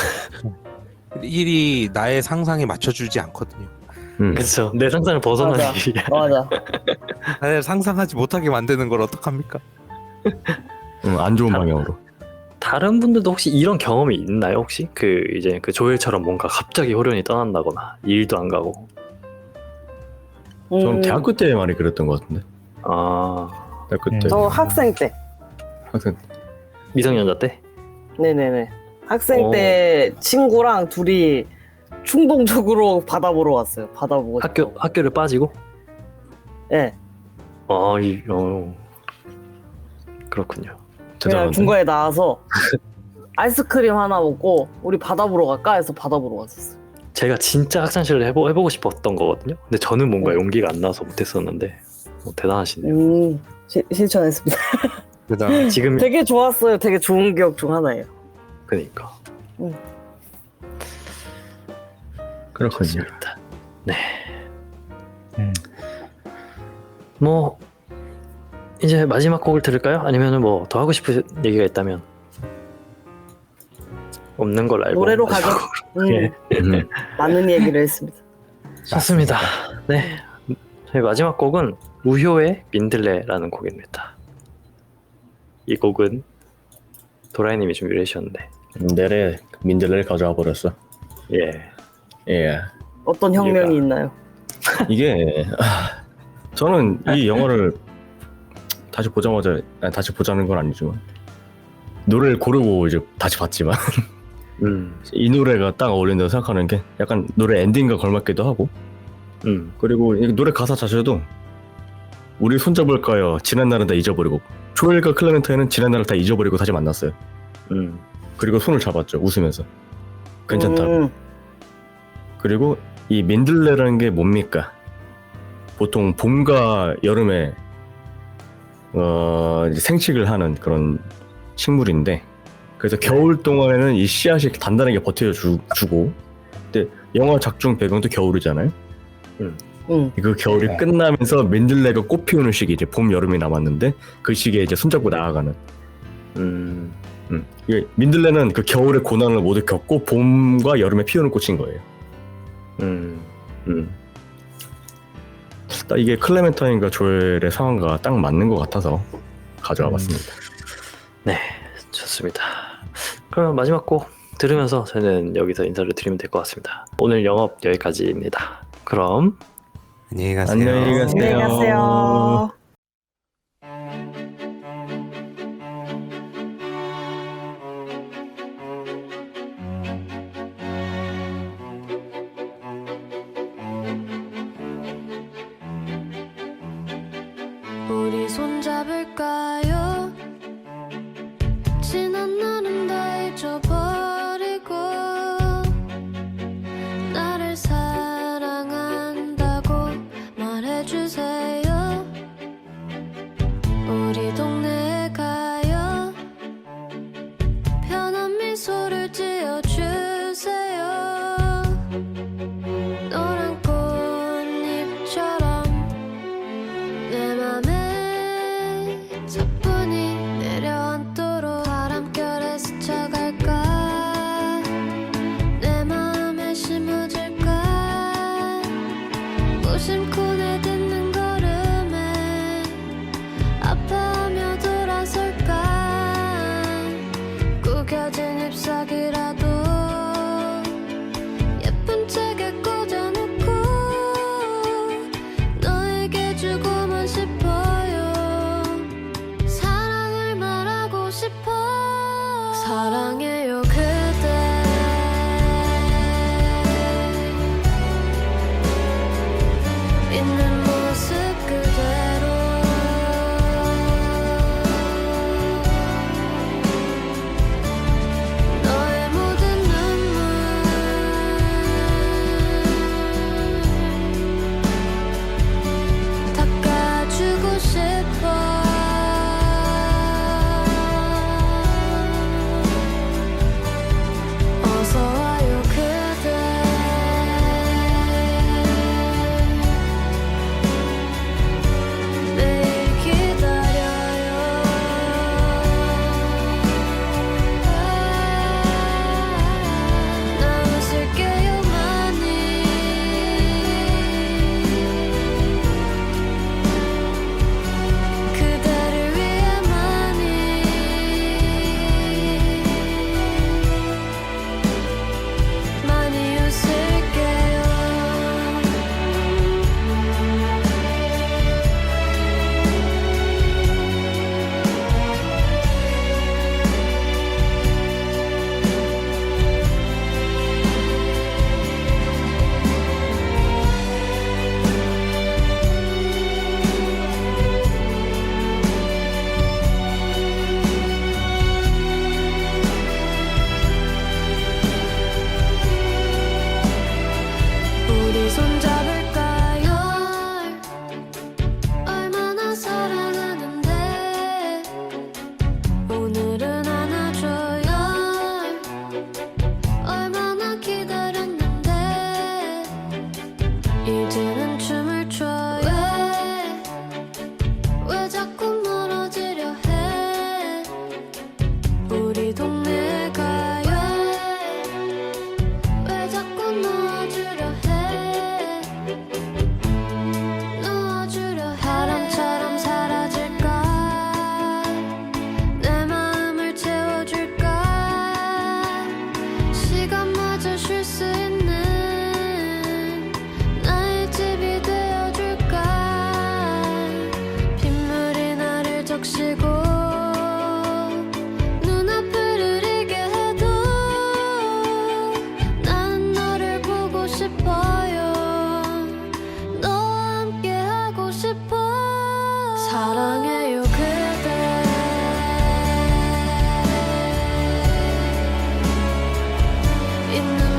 일이 나의 상상에 맞춰주지 않거든요. 그렇죠. 내 상상을 벗어나는 맞아. 일이야. 맞아. 나를 상상하지 못하게 만드는 걸 어떡합니까? 안 좋은 방향으로. 다른 분들도 혹시 이런 경험이 있나요? 혹시 이제 그 조엘처럼 뭔가 갑자기 호련이 떠난다거나 일도 안 가고. 저는 대학교 때 많이 그랬던 것 같은데. 대학교 때. 저 학생 때. 학생 미성년자 때? 네네네. 학생 때 친구랑 둘이 충동적으로 바다 보러 갔어요. 바다 보고. 학교를 빠지고? 네. 그렇군요. 그냥 중간에 나와서 아이스크림 하나 먹고 우리 바다 보러 갈까 해서 바다 보러 갔었어요. 제가 진짜 학창시절에 해보고 싶었던 거거든요. 근데 저는 뭔가 용기가 안 나서 못했었는데 대단하시네요. 실천했습니다. 그다음 지금 되게 좋았어요. 되게 좋은 기억 중 하나예요. 그러니까. 그렇군요. 좋습니다. 네. 뭐 이제 마지막 곡을 들을까요? 아니면은 뭐 더 하고 싶은 얘기가 있다면 없는 걸 알고 노래로 가죠. 예. 많은 얘기를 했습니다. 좋습니다. 네. 저희 마지막 곡은 우효의 민들레라는 곡입니다. 이 곡은 도라이님이 준비를 해주셨는데 민들레를 가져와 버렸어. 예. 어떤 혁명이 있나요? 이게 저는 이 영화를 다시 보자는 건 아니지만 노래를 고르고 이제 다시 봤지만 이 노래가 딱 어울린다고 생각하는 게 약간 노래 엔딩과 걸맞기도 하고 그리고 이 노래 가사 자체도 우리 손잡을까요? 지난 날은 다 잊어버리고 조엘과 클레멘타인은 지난 날을 다 잊어버리고 다시 만났어요. 그리고 손을 잡았죠. 웃으면서 괜찮다고. 그리고 이 민들레라는 게 뭡니까? 보통 봄과 여름에 이제 생식을 하는 그런 식물인데 그래서 겨울 동안에는 이 씨앗이 단단하게 버텨주고, 근데 영화 작중 배경도 겨울이잖아요. 그 겨울이 네. 끝나면서 민들레가 꽃 피우는 시기, 이제 봄 여름이 남았는데 그 시기에 이제 손잡고 나아가는. 이게 민들레는 그 겨울의 고난을 모두 겪고 봄과 여름에 피우는 꽃인 거예요. 딱 이게 클레멘타인과 조엘의 상황과 딱 맞는 것 같아서 가져와 봤습니다. 네, 좋습니다. 그러면 마지막 곡 들으면서 저는 여기서 인사를 드리면 될 것 같습니다. 오늘 영업 여기까지입니다. 그럼 안녕히 가세요. 안녕히 가세요. 안녕히 가세요. 우리 손잡을까요? 지난 날은 다 잊어버리고 나를 사랑한다고 말해주세요. 우리 동네에 가요. 편한 미소를 지어주세요. 노란 꽃잎처럼 내 맘에 사뿐히 내려앉도록 바람결에 스쳐갈까 내 맘에 심어질까 무심코 내딛는 걸음에 아파하며 돌아설까 구겨진 잎사귀라도 예쁜 책에 꽂아놓고 너에게 주고만 싶어요. 사랑을 말하고 싶어. 사랑해요 그대. 있는 모습 그대로 너의 모든 눈물 닦아주고 싶어. 어서 와요 그대. 매일 기다려요. 나 웃을게요 많이. 그대를 위해 많이. 많이 웃을게요. 우리 손잡을까요? 얼마나 사랑하는데 오늘은 안아줘요. 얼마나 기다렸는데 이제는 춤을 춰요. 왜 자꾸 멀어지려 해. 우리 동네에 가요. 왜 자꾸 놓아주려 해. 놓아주려 해. 바람처럼 사라질까 내 마음을 채워줄까 시간마저 쉴 수 있는 나의 집이 되어줄까 빗물이 나를 적시고 눈앞을 흐리게 해도 나는 너를 보고 싶어요. 너와 함께 하고 싶어. 사랑해요 그대. 있는